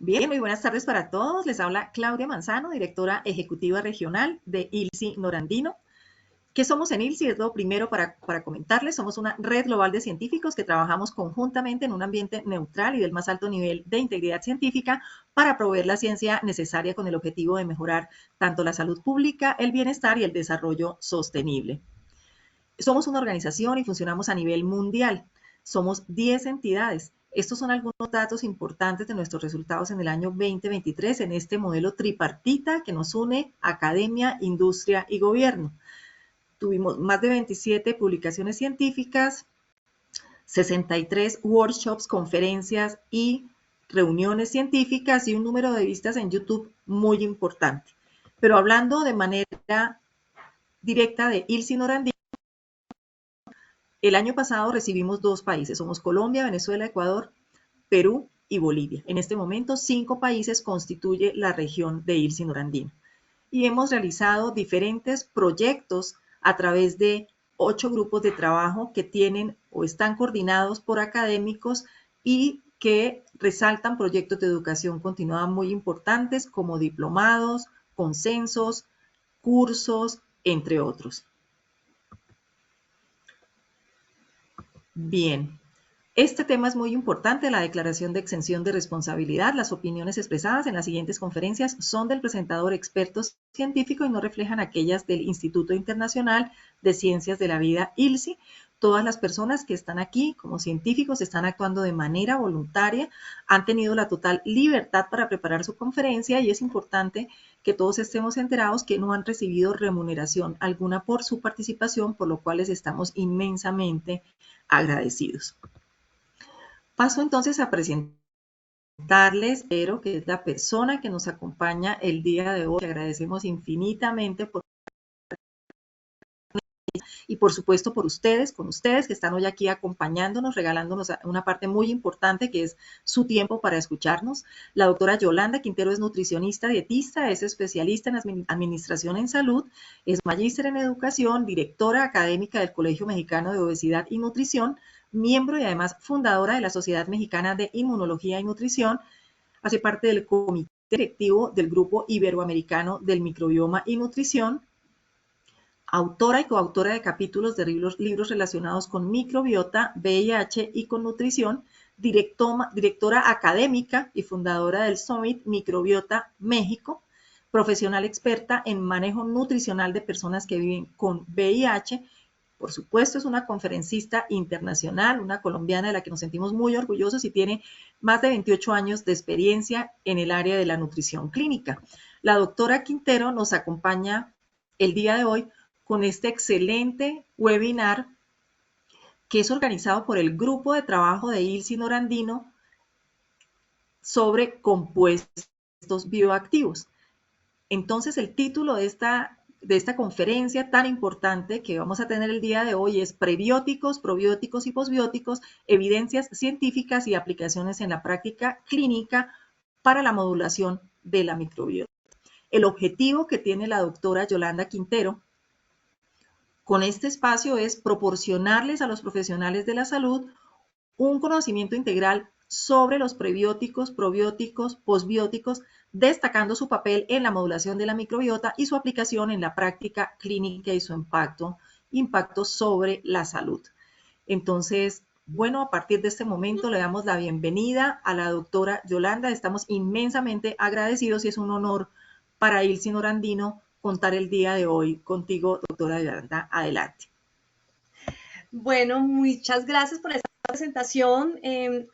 Bien, muy buenas tardes para todos. Les habla Claudia Manzano, directora ejecutiva regional de ILSI Norandino. ¿Qué somos en ILSI? Es lo primero para comentarles. Somos una red global de científicos que trabajamos conjuntamente en un ambiente neutral y del más alto nivel de integridad científica para proveer la ciencia necesaria con el objetivo de mejorar tanto la salud pública, el bienestar y el desarrollo sostenible. Somos una organización y funcionamos a nivel mundial. Somos 10 entidades. Estos son algunos datos importantes de nuestros resultados en el año 2023 en este modelo tripartita que nos une academia, industria y gobierno. Tuvimos más de 27 publicaciones científicas, 63 workshops, conferencias y reuniones científicas y un número de vistas en YouTube muy importante. Pero hablando de manera directa de ILSI Norandino, el año pasado recibimos 2 países, somos Colombia, Venezuela, Ecuador, Perú y Bolivia. En este momento, 5 países constituye la región de ILSI Norandino. Y hemos realizado diferentes proyectos a través de 8 grupos de trabajo que tienen o están coordinados por académicos y que resaltan proyectos de educación continuada muy importantes como diplomados, consensos, cursos, entre otros. Bien, este tema es muy importante, la declaración de exención de responsabilidad. Las opiniones expresadas en las siguientes conferencias son del presentador experto científico y no reflejan aquellas del Instituto Internacional de Ciencias de la Vida, ILSI. Todas las personas que están aquí como científicos están actuando de manera voluntaria, han tenido la total libertad para preparar su conferencia y es importante que todos estemos enterados que no han recibido remuneración alguna por su participación, por lo cual les estamos inmensamente agradecidos. Paso entonces a presentarles, pero que es la persona que nos acompaña el día de hoy. Agradecemos infinitamente y por supuesto por ustedes, con ustedes que están hoy aquí acompañándonos, regalándonos una parte muy importante que es su tiempo para escucharnos. La doctora Yolanda Quintero es nutricionista, dietista, es especialista en administración en salud, es magíster en educación, directora académica del Colegio Mexicano de Obesidad y Nutrición, miembro y además fundadora de la Sociedad Mexicana de Inmunología y Nutrición, hace parte del comité directivo del Grupo Iberoamericano del Microbioma y Nutrición, autora y coautora de capítulos de libros relacionados con microbiota, VIH y con nutrición, directora académica y fundadora del Summit Microbiota México, profesional experta en manejo nutricional de personas que viven con VIH. Por supuesto, es una conferencista internacional, una colombiana de la que nos sentimos muy orgullosos y tiene más de 28 años de experiencia en el área de la nutrición clínica. La doctora Quintero nos acompaña el día de hoy con este excelente webinar que es organizado por el grupo de trabajo de ILSI Norandino sobre compuestos bioactivos. Entonces, el título de esta conferencia tan importante que vamos a tener el día de hoy es Prebióticos, Probióticos y Posbióticos, evidencias científicas y aplicaciones en la práctica clínica para la modulación de la microbiota. El objetivo que tiene la doctora Yolanda Quintero con este espacio es proporcionarles a los profesionales de la salud un conocimiento integral sobre los prebióticos, probióticos, posbióticos, destacando su papel en la modulación de la microbiota y su aplicación en la práctica clínica y su impacto sobre la salud. Entonces, bueno, a partir de este momento le damos la bienvenida a la doctora Yolanda. Estamos inmensamente agradecidos y es un honor para ILSI Norandino contar el día de hoy contigo, doctora Yolanda. Adelante. Bueno, muchas gracias por esta presentación,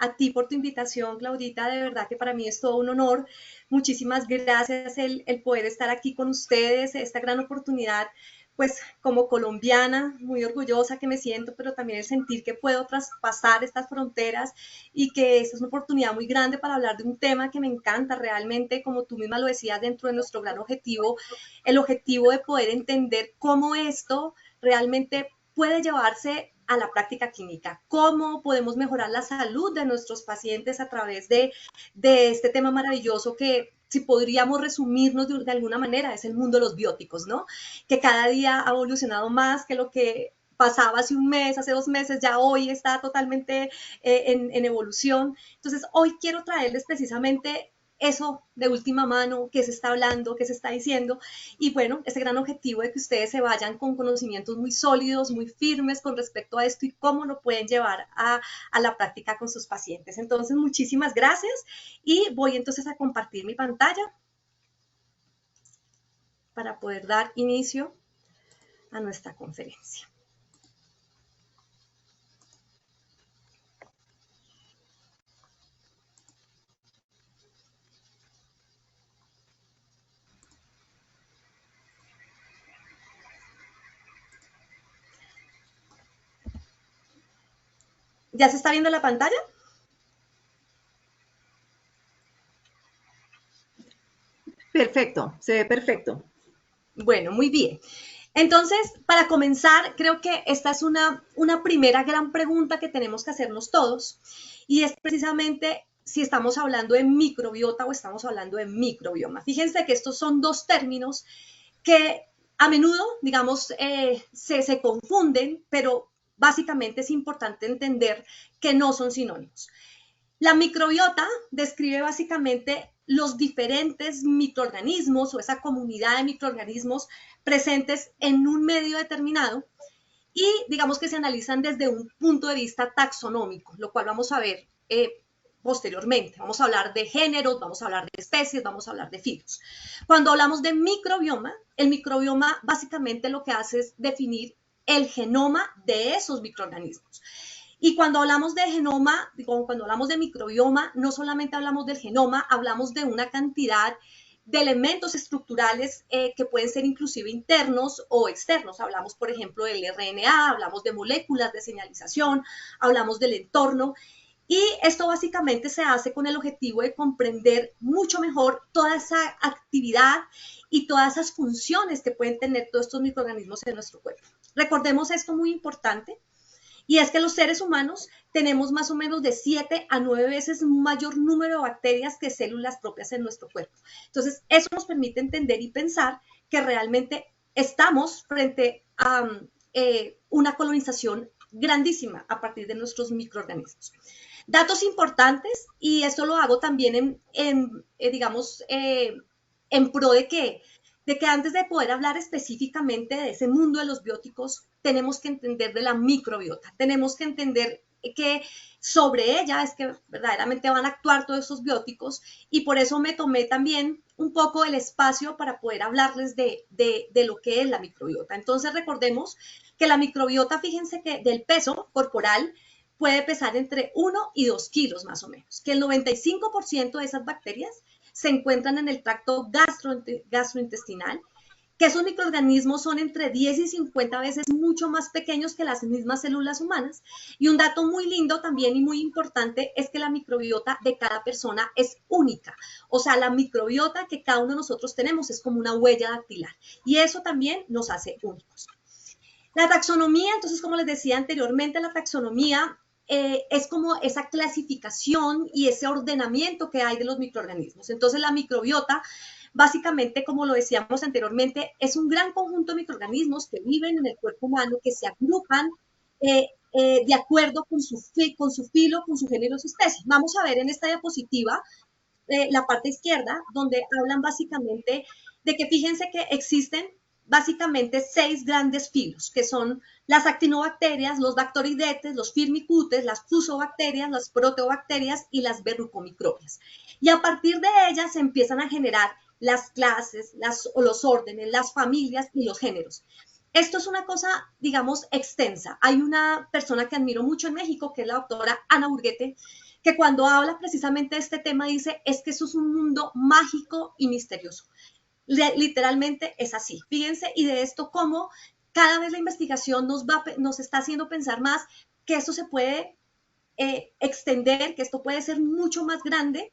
a ti por tu invitación, Claudita, de verdad que para mí es todo un honor. Muchísimas gracias el poder estar aquí con ustedes, esta gran oportunidad, pues como colombiana, muy orgullosa que me siento, pero también el sentir que puedo traspasar estas fronteras y que esta es una oportunidad muy grande para hablar de un tema que me encanta realmente, como tú misma lo decías, dentro de nuestro gran objetivo, el objetivo de poder entender cómo esto realmente puede llevarse a la práctica clínica, cómo podemos mejorar la salud de nuestros pacientes a través de este tema maravilloso que, si podríamos resumirnos de alguna manera, es el mundo de los bióticos, ¿no? Que cada día ha evolucionado más que lo que pasaba hace un mes, hace 2 meses, ya hoy está totalmente en evolución. Entonces, hoy quiero traerles precisamente eso de última mano, qué se está hablando, qué se está diciendo, y bueno, ese gran objetivo de que ustedes se vayan con conocimientos muy sólidos, muy firmes con respecto a esto y cómo lo pueden llevar a la práctica con sus pacientes. Entonces, muchísimas gracias y voy entonces a compartir mi pantalla para poder dar inicio a nuestra conferencia. ¿Ya se está viendo la pantalla? Perfecto, se ve perfecto. Bueno, muy bien. Entonces, para comenzar, creo que esta es una primera gran pregunta que tenemos que hacernos todos, y es precisamente si estamos hablando de microbiota o estamos hablando de microbioma. Fíjense que estos son dos términos que a menudo, digamos, se confunden, pero básicamente es importante entender que no son sinónimos. La microbiota describe básicamente los diferentes microorganismos o esa comunidad de microorganismos presentes en un medio determinado y digamos que se analizan desde un punto de vista taxonómico, lo cual vamos a ver posteriormente. Vamos a hablar de géneros, vamos a hablar de especies, vamos a hablar de filos. Cuando hablamos de microbioma, el microbioma básicamente lo que hace es definir el genoma de esos microorganismos. Y cuando hablamos de genoma, cuando hablamos de microbioma, no solamente hablamos del genoma, hablamos de una cantidad de elementos estructurales que pueden ser inclusive internos o externos. Hablamos, por ejemplo, del RNA, hablamos de moléculas de señalización, hablamos del entorno. Y esto básicamente se hace con el objetivo de comprender mucho mejor toda esa actividad y todas esas funciones que pueden tener todos estos microorganismos en nuestro cuerpo. Recordemos esto muy importante. Y es que los seres humanos tenemos más o menos de 7 a 9 veces mayor número de bacterias que células propias en nuestro cuerpo. Entonces, eso nos permite entender y pensar que realmente estamos frente a una colonización grandísima a partir de nuestros microorganismos. Datos importantes, y esto lo hago también en pro de que antes de poder hablar específicamente de ese mundo de los bióticos, tenemos que entender de la microbiota, tenemos que entender que sobre ella es que verdaderamente van a actuar todos esos bióticos, y por eso me tomé también un poco el espacio para poder hablarles de lo que es la microbiota. Entonces recordemos que la microbiota, fíjense que del peso corporal, puede pesar entre 1 y 2 kilos más o menos, que el 95% de esas bacterias se encuentran en el tracto gastrointestinal, que esos microorganismos son entre 10 y 50 veces mucho más pequeños que las mismas células humanas. Y un dato muy lindo también y muy importante es que la microbiota de cada persona es única. O sea, la microbiota que cada uno de nosotros tenemos es como una huella dactilar. Y eso también nos hace únicos. La taxonomía, entonces, como les decía anteriormente, la taxonomía es como esa clasificación y ese ordenamiento que hay de los microorganismos. Entonces, la microbiota, básicamente, como lo decíamos anteriormente, es un gran conjunto de microorganismos que viven en el cuerpo humano, que se agrupan de acuerdo con su filo, con su género, su especie. Vamos a ver en esta diapositiva la parte izquierda, donde hablan básicamente de que fíjense que existen básicamente 6 grandes filos, que son las actinobacterias, los bacteridetes, los firmicutes, las fusobacterias, las proteobacterias y las verrucomicrobias. Y a partir de ellas se empiezan a generar las clases, los órdenes, las familias y los géneros. Esto es una cosa, digamos, extensa. Hay una persona que admiro mucho en México, que es la doctora Ana Burguete, que cuando habla precisamente de este tema dice, es que eso es un mundo mágico y misterioso. Literalmente es así. Fíjense, y de esto cómo cada vez la investigación nos está haciendo pensar más que esto se puede extender, que esto puede ser mucho más grande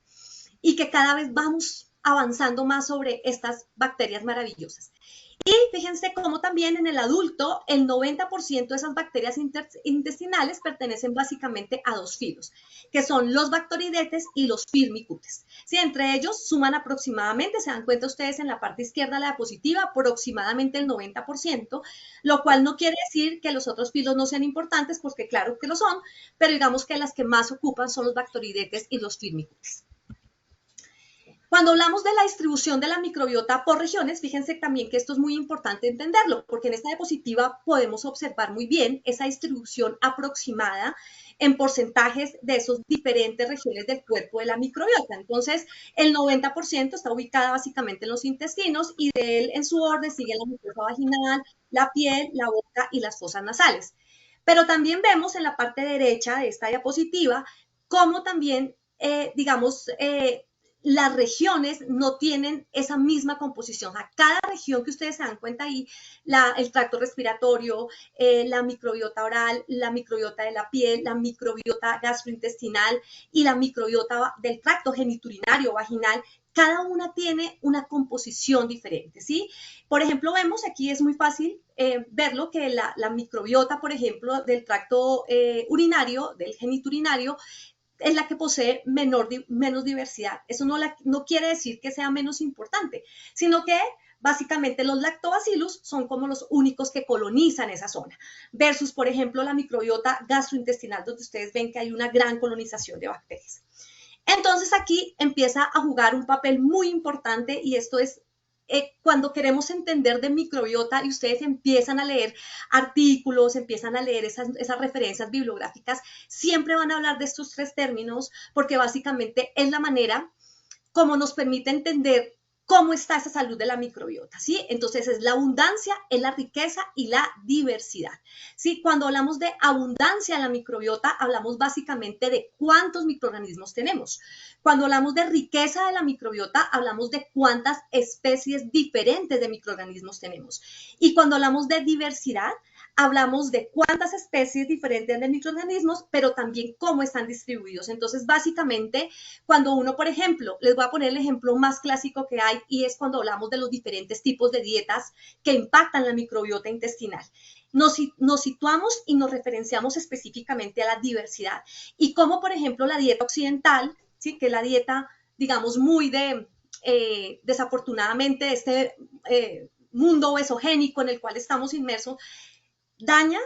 y que cada vez vamos avanzando más sobre estas bacterias maravillosas. Y fíjense cómo también en el adulto el 90% de esas bacterias intestinales pertenecen básicamente a 2 filos, que son los bacteridetes y los firmicutes. Sí, entre ellos suman aproximadamente, se dan cuenta ustedes en la parte izquierda de la diapositiva, aproximadamente el 90%, lo cual no quiere decir que los otros filos no sean importantes, porque claro que lo son, pero digamos que las que más ocupan son los bacteridetes y los firmicutes. Cuando hablamos de la distribución de la microbiota por regiones, fíjense también que esto es muy importante entenderlo, porque en esta diapositiva podemos observar muy bien esa distribución aproximada en porcentajes de esas diferentes regiones del cuerpo de la microbiota. Entonces, el 90% está ubicada básicamente en los intestinos y de él en su orden sigue la mucosa vaginal, la piel, la boca y las fosas nasales. Pero también vemos en la parte derecha de esta diapositiva cómo también, las regiones no tienen esa misma composición. A cada región que ustedes se dan cuenta ahí, el tracto respiratorio, la microbiota oral, la microbiota de la piel, la microbiota gastrointestinal y la microbiota del tracto geniturinario vaginal, cada una tiene una composición diferente, ¿sí? Por ejemplo, vemos aquí, es muy fácil verlo, que la microbiota, por ejemplo, del tracto urinario, del geniturinario, es la que posee menos diversidad. Eso no quiere decir que sea menos importante, sino que básicamente los lactobacillus son como los únicos que colonizan esa zona, versus, por ejemplo, la microbiota gastrointestinal, donde ustedes ven que hay una gran colonización de bacterias. Entonces aquí empieza a jugar un papel muy importante, y esto es cuando queremos entender de microbiota y ustedes empiezan a leer artículos, empiezan a leer esas referencias bibliográficas, siempre van a hablar de estos tres términos, porque básicamente es la manera como nos permite entender cómo está esa salud de la microbiota, ¿sí? Entonces es la abundancia, es la riqueza y la diversidad, ¿sí? Cuando hablamos de abundancia en la microbiota, hablamos básicamente de cuántos microorganismos tenemos. Cuando hablamos de riqueza de la microbiota, hablamos de cuántas especies diferentes de microorganismos tenemos. Y cuando hablamos de diversidad, hablamos de cuántas especies diferentes de microorganismos, pero también cómo están distribuidos. Entonces, básicamente, cuando uno, por ejemplo, les voy a poner el ejemplo más clásico que hay, y es cuando hablamos de los diferentes tipos de dietas que impactan la microbiota intestinal. Nos situamos y nos referenciamos específicamente a la diversidad. Y como, por ejemplo, la dieta occidental, ¿sí? Que es la dieta, digamos, muy desafortunadamente, de este mundo obesogénico en el cual estamos inmersos, daña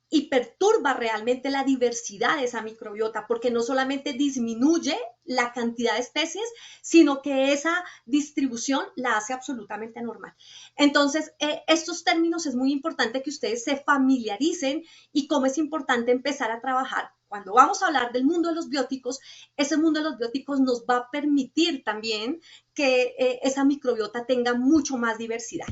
y perturba realmente la diversidad de esa microbiota, porque no solamente disminuye la cantidad de especies, sino que esa distribución la hace absolutamente anormal. Entonces, estos términos es muy importante que ustedes se familiaricen, y cómo es importante empezar a trabajar. Cuando vamos a hablar del mundo de los bióticos, ese mundo de los bióticos nos va a permitir también que esa microbiota tenga mucho más diversidad.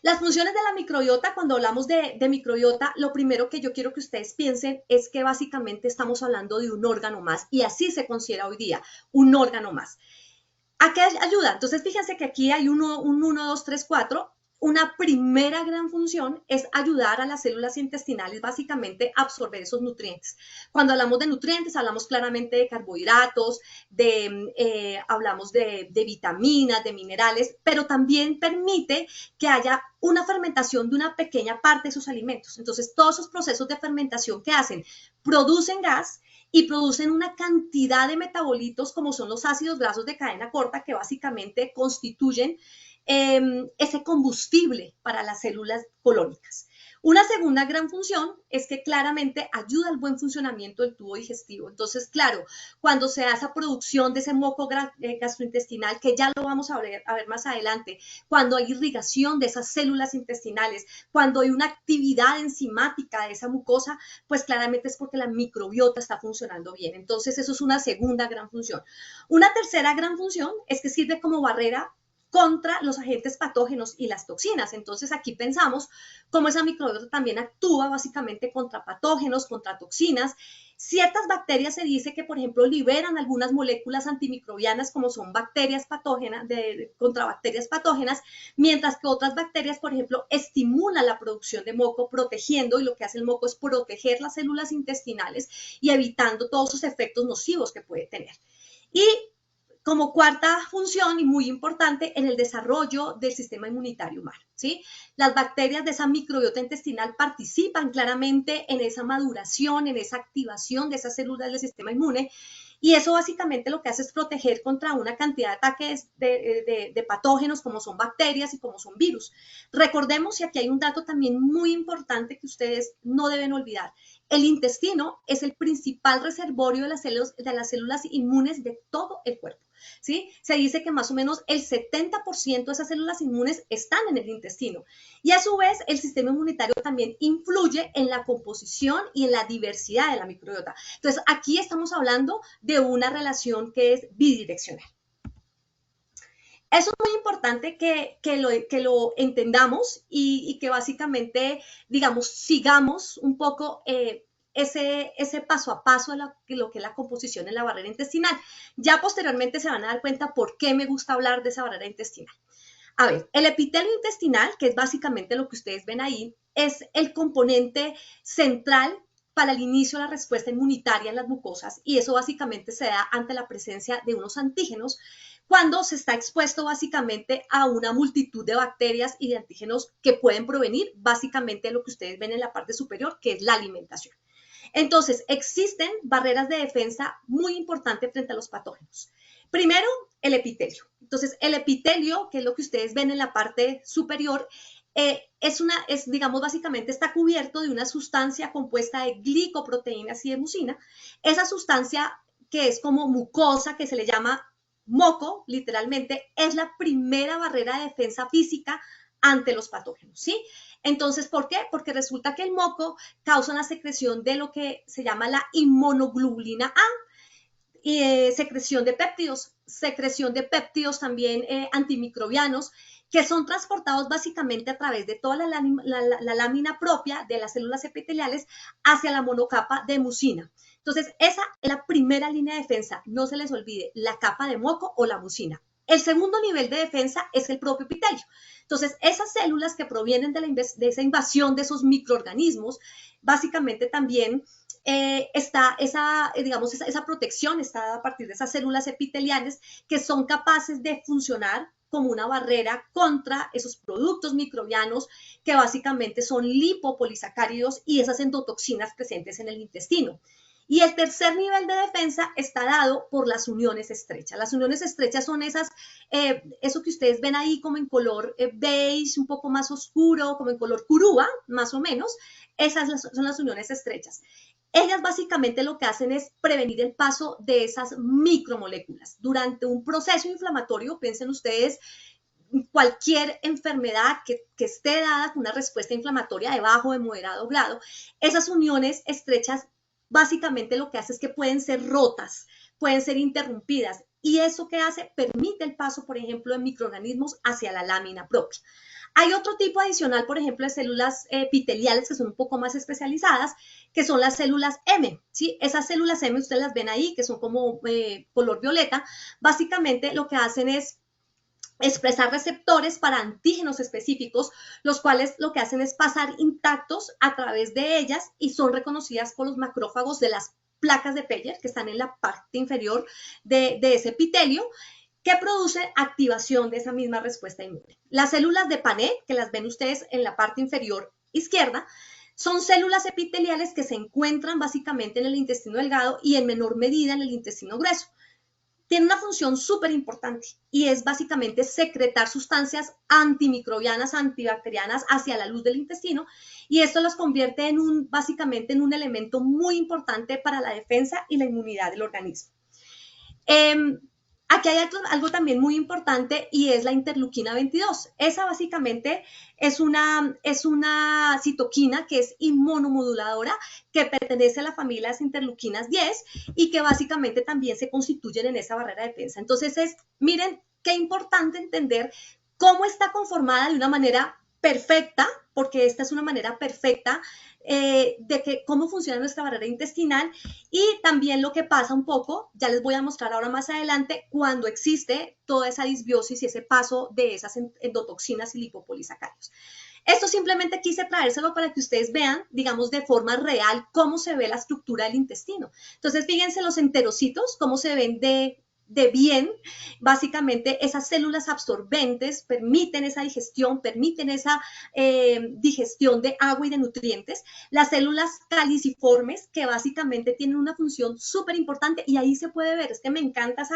Las funciones de la microbiota, cuando hablamos de microbiota, lo primero que yo quiero que ustedes piensen es que básicamente estamos hablando de un órgano más, y así se considera hoy día, un órgano más. ¿A qué ayuda? Entonces, fíjense que aquí hay un 1, 2, 3, 4. Una primera gran función es ayudar a las células intestinales básicamente a absorber esos nutrientes. Cuando hablamos de nutrientes, hablamos claramente de carbohidratos, hablamos de vitaminas, de minerales, pero también permite que haya una fermentación de una pequeña parte de sus alimentos. Entonces, todos esos procesos de fermentación que hacen producen gas y producen una cantidad de metabolitos, como son los ácidos grasos de cadena corta, que básicamente constituyen ese combustible para las células colónicas. Una segunda gran función es que claramente ayuda al buen funcionamiento del tubo digestivo. Entonces, claro, cuando se da esa producción de ese moco gastrointestinal, que ya lo vamos a ver más adelante, cuando hay irrigación de esas células intestinales, cuando hay una actividad enzimática de esa mucosa, pues claramente es porque la microbiota está funcionando bien. Entonces, eso es una segunda gran función. Una tercera gran función es que sirve como barrera contra los agentes patógenos y las toxinas. Entonces, aquí pensamos cómo esa microbiota también actúa básicamente contra patógenos, contra toxinas. Ciertas bacterias se dice que, por ejemplo, liberan algunas moléculas antimicrobianas, como son bacterias patógenas, contra bacterias patógenas, mientras que otras bacterias, por ejemplo, estimulan la producción de moco, protegiendo, y lo que hace el moco es proteger las células intestinales y evitando todos esos efectos nocivos que puede tener. Y como cuarta función, y muy importante, en el desarrollo del sistema inmunitario humano, ¿sí? Las bacterias de esa microbiota intestinal participan claramente en esa maduración, en esa activación de esas células del sistema inmune, y eso básicamente lo que hace es proteger contra una cantidad de ataques de patógenos, como son bacterias y como son virus. Recordemos, y aquí hay un dato también muy importante que ustedes no deben olvidar, el intestino es el principal reservorio de las células inmunes de todo el cuerpo, ¿sí? Se dice que más o menos el 70% de esas células inmunes están en el intestino. Y a su vez, el sistema inmunitario también influye en la composición y en la diversidad de la microbiota. Entonces, aquí estamos hablando de una relación que es bidireccional. Eso es muy importante que lo entendamos y que básicamente, digamos, sigamos un poco ese paso a paso de lo que es la composición en la barrera intestinal. Ya posteriormente se van a dar cuenta por qué me gusta hablar de esa barrera intestinal. A ver, el epitelio intestinal, que es básicamente lo que ustedes ven ahí, es el componente central para el inicio de la respuesta inmunitaria en las mucosas, y eso básicamente se da ante la presencia de unos antígenos cuando se está expuesto básicamente a una multitud de bacterias y de antígenos que pueden provenir básicamente de lo que ustedes ven en la parte superior, que es la alimentación. Entonces, existen barreras de defensa muy importantes frente a los patógenos. Primero, el epitelio. Entonces, el epitelio, que es lo que ustedes ven en la parte superior, digamos, básicamente está cubierto de una sustancia compuesta de glicoproteínas y de mucina. Esa sustancia que es como mucosa, que se le llama moco, literalmente, es la primera barrera de defensa física ante los patógenos, ¿sí? Entonces, ¿por qué? Porque resulta que el moco causa una secreción de lo que se llama la inmunoglobulina A, y secreción de péptidos también antimicrobianos, que son transportados básicamente a través de toda la lámina propia de las células epiteliales hacia la monocapa de mucina. Entonces, esa es la primera línea de defensa. No se les olvide, la capa de moco o la mucina. El segundo nivel de defensa es el propio epitelio. Entonces, esas células que provienen de esa invasión de esos microorganismos, básicamente también digamos, esa protección está dada a partir de esas células epiteliales que son capaces de funcionar como una barrera contra esos productos microbianos que básicamente son lipopolisacáridos y esas endotoxinas presentes en el intestino. Y el tercer nivel de defensa está dado por las uniones estrechas. Las uniones estrechas son eso que ustedes ven ahí como en color beige, un poco más oscuro, como en color curúa, más o menos. Esas son las uniones estrechas. Ellas básicamente lo que hacen es prevenir el paso de esas micromoléculas. Durante un proceso inflamatorio, piensen ustedes, cualquier enfermedad que esté dada con una respuesta inflamatoria de bajo, de moderado grado, esas uniones estrechas básicamente lo que hace es que pueden ser rotas, pueden ser interrumpidas, y eso que hace permite el paso, por ejemplo, de microorganismos hacia la lámina propia. Hay otro tipo adicional, por ejemplo, de células epiteliales que son un poco más especializadas, que son las células M, ¿sí? Esas células M, ustedes las ven ahí, que son como color violeta, básicamente lo que hacen es expresar receptores para antígenos específicos, los cuales lo que hacen es pasar intactos a través de ellas y son reconocidas por los macrófagos de las placas de Peyer, que están en la parte inferior de ese epitelio, que producen activación de esa misma respuesta inmune. Las células de Panet, que las ven ustedes en la parte inferior izquierda, son células epiteliales que se encuentran básicamente en el intestino delgado y en menor medida en el intestino grueso. Tiene una función súper importante y es básicamente secretar sustancias antimicrobianas, antibacterianas hacia la luz del intestino, y esto los convierte básicamente en un elemento muy importante para la defensa y la inmunidad del organismo. Aquí hay algo también muy importante y es la interleuquina 22. Esa básicamente es una citoquina que es inmunomoduladora, que pertenece a la familia de las interleuquinas 10 y que básicamente también se constituyen en esa barrera de defensa. Entonces miren qué importante entender cómo está conformada de una manera perfecta, porque esta es una manera perfecta de cómo funciona nuestra barrera intestinal, y también lo que pasa un poco, ya les voy a mostrar ahora más adelante, cuando existe toda esa disbiosis y ese paso de esas endotoxinas y lipopolisacáridos. Esto simplemente quise traérselo para que ustedes vean, digamos, de forma real cómo se ve la estructura del intestino. Entonces, fíjense los enterocitos, cómo se ven de de bien, básicamente esas células absorbentes permiten esa digestión, permiten esa digestión de agua y de nutrientes. Las células caliciformes, que básicamente tienen una función súper importante, y ahí se puede ver, es que me encanta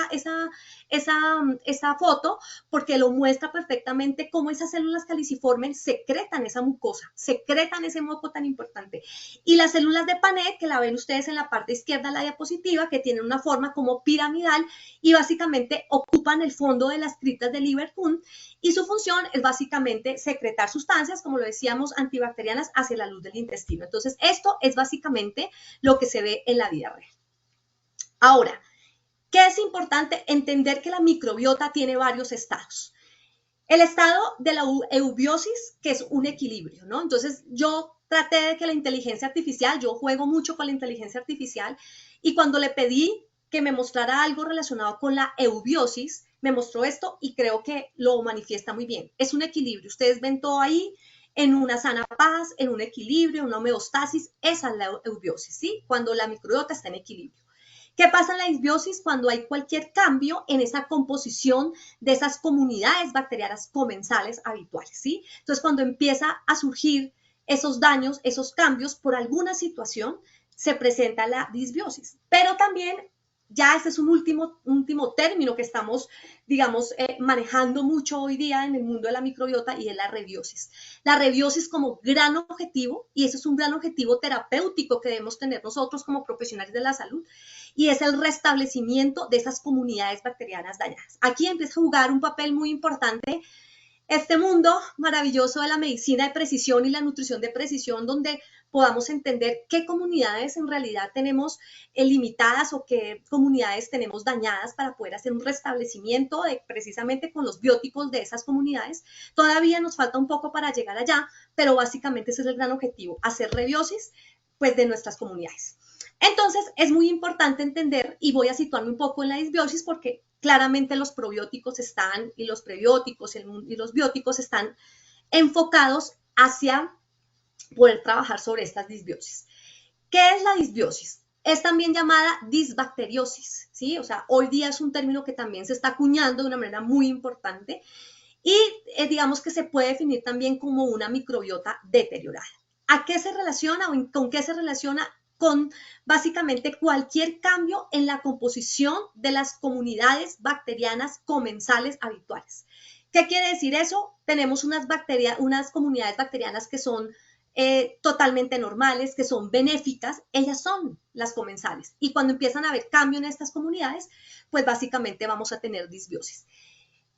esa foto, porque lo muestra perfectamente cómo esas células caliciformes secretan esa mucosa, secretan ese moco tan importante. Y las células de Panet, que la ven ustedes en la parte izquierda de la diapositiva, que tienen una forma como piramidal, y básicamente ocupan el fondo de las criptas de Lieberkühn, y su función es básicamente secretar sustancias, como lo decíamos, antibacterianas hacia la luz del intestino. Entonces, esto es básicamente lo que se ve en la vida real. Ahora, ¿qué es importante? Entender que la microbiota tiene varios estados. El estado de la eubiosis, que es un equilibrio, ¿no? Entonces, yo traté de que la inteligencia artificial, yo juego mucho con la inteligencia artificial, y cuando le pedí que me mostrara algo relacionado con la eubiosis, me mostró esto y creo que lo manifiesta muy bien. Es un equilibrio. Ustedes ven todo ahí en una sana paz, en un equilibrio, en una homeostasis. Esa es la eubiosis, ¿sí? Cuando la microbiota está en equilibrio. ¿Qué pasa en la disbiosis? Cuando hay cualquier cambio en esa composición de esas comunidades bacterianas comensales habituales, ¿sí? Entonces, cuando empieza a surgir esos daños, esos cambios por alguna situación, se presenta la disbiosis. Pero también ya ese es un último término que estamos, digamos, manejando mucho hoy día en el mundo de la microbiota, y es la rebiosis. La rebiosis como gran objetivo, y eso es un gran objetivo terapéutico que debemos tener nosotros como profesionales de la salud, y es el restablecimiento de esas comunidades bacterianas dañadas. Aquí empieza a jugar un papel muy importante este mundo maravilloso de la medicina de precisión y la nutrición de precisión, donde podamos entender qué comunidades en realidad tenemos limitadas o qué comunidades tenemos dañadas para poder hacer un restablecimiento precisamente con los bióticos de esas comunidades. Todavía nos falta un poco para llegar allá, pero básicamente ese es el gran objetivo, hacer rebiosis pues, de nuestras comunidades. Entonces, es muy importante entender, y voy a situarme un poco en la disbiosis, porque claramente los probióticos están, y los prebióticos y los bióticos están enfocados hacia poder trabajar sobre estas disbiosis. ¿Qué es la disbiosis? Es también llamada disbacteriosis, ¿sí? O sea, hoy día es un término que también se está acuñando de una manera muy importante, y digamos que se puede definir también como una microbiota deteriorada. ¿A qué se relaciona o con qué se relaciona? Con básicamente cualquier cambio en la composición de las comunidades bacterianas comensales habituales. ¿Qué quiere decir eso? Tenemos unas comunidades bacterianas que son totalmente normales, que son benéficas, ellas son las comensales. Y cuando empiezan a haber cambio en estas comunidades, pues básicamente vamos a tener disbiosis.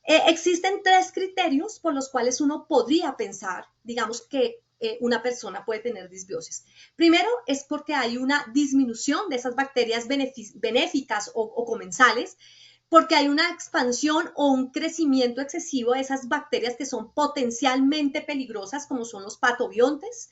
Existen 3 criterios por los cuales uno podría pensar, digamos, que una persona puede tener disbiosis. Primero es porque hay una disminución de esas bacterias benéficas o comensales, porque hay una expansión o un crecimiento excesivo de esas bacterias que son potencialmente peligrosas, como son los patobiontes,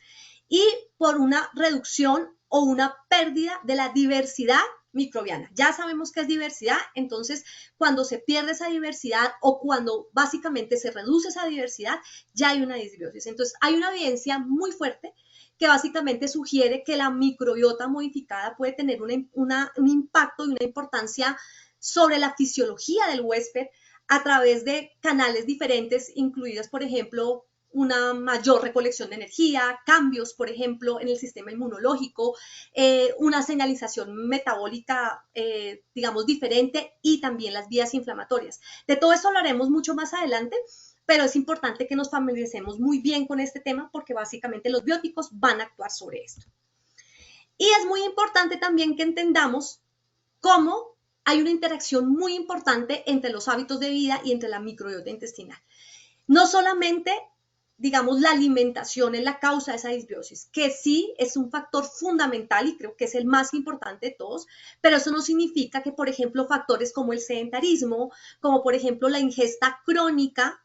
y por una reducción o una pérdida de la diversidad microbiana. Ya sabemos qué es diversidad, entonces cuando se pierde esa diversidad o cuando básicamente se reduce esa diversidad, ya hay una disbiosis. Entonces hay una evidencia muy fuerte que básicamente sugiere que la microbiota modificada puede tener un impacto y una importancia sobre la fisiología del huésped a través de canales diferentes, incluidas, por ejemplo, una mayor recolección de energía, cambios, por ejemplo, en el sistema inmunológico, una señalización metabólica, digamos, diferente, y también las vías inflamatorias. De todo eso hablaremos mucho más adelante, pero es importante que nos familiaricemos muy bien con este tema, porque básicamente los bióticos van a actuar sobre esto. Y es muy importante también que entendamos cómo hay una interacción muy importante entre los hábitos de vida y entre la microbiota intestinal. No solamente, digamos, la alimentación es la causa de esa disbiosis, que sí es un factor fundamental y creo que es el más importante de todos, pero eso no significa que, por ejemplo, factores como el sedentarismo, como por ejemplo la ingesta crónica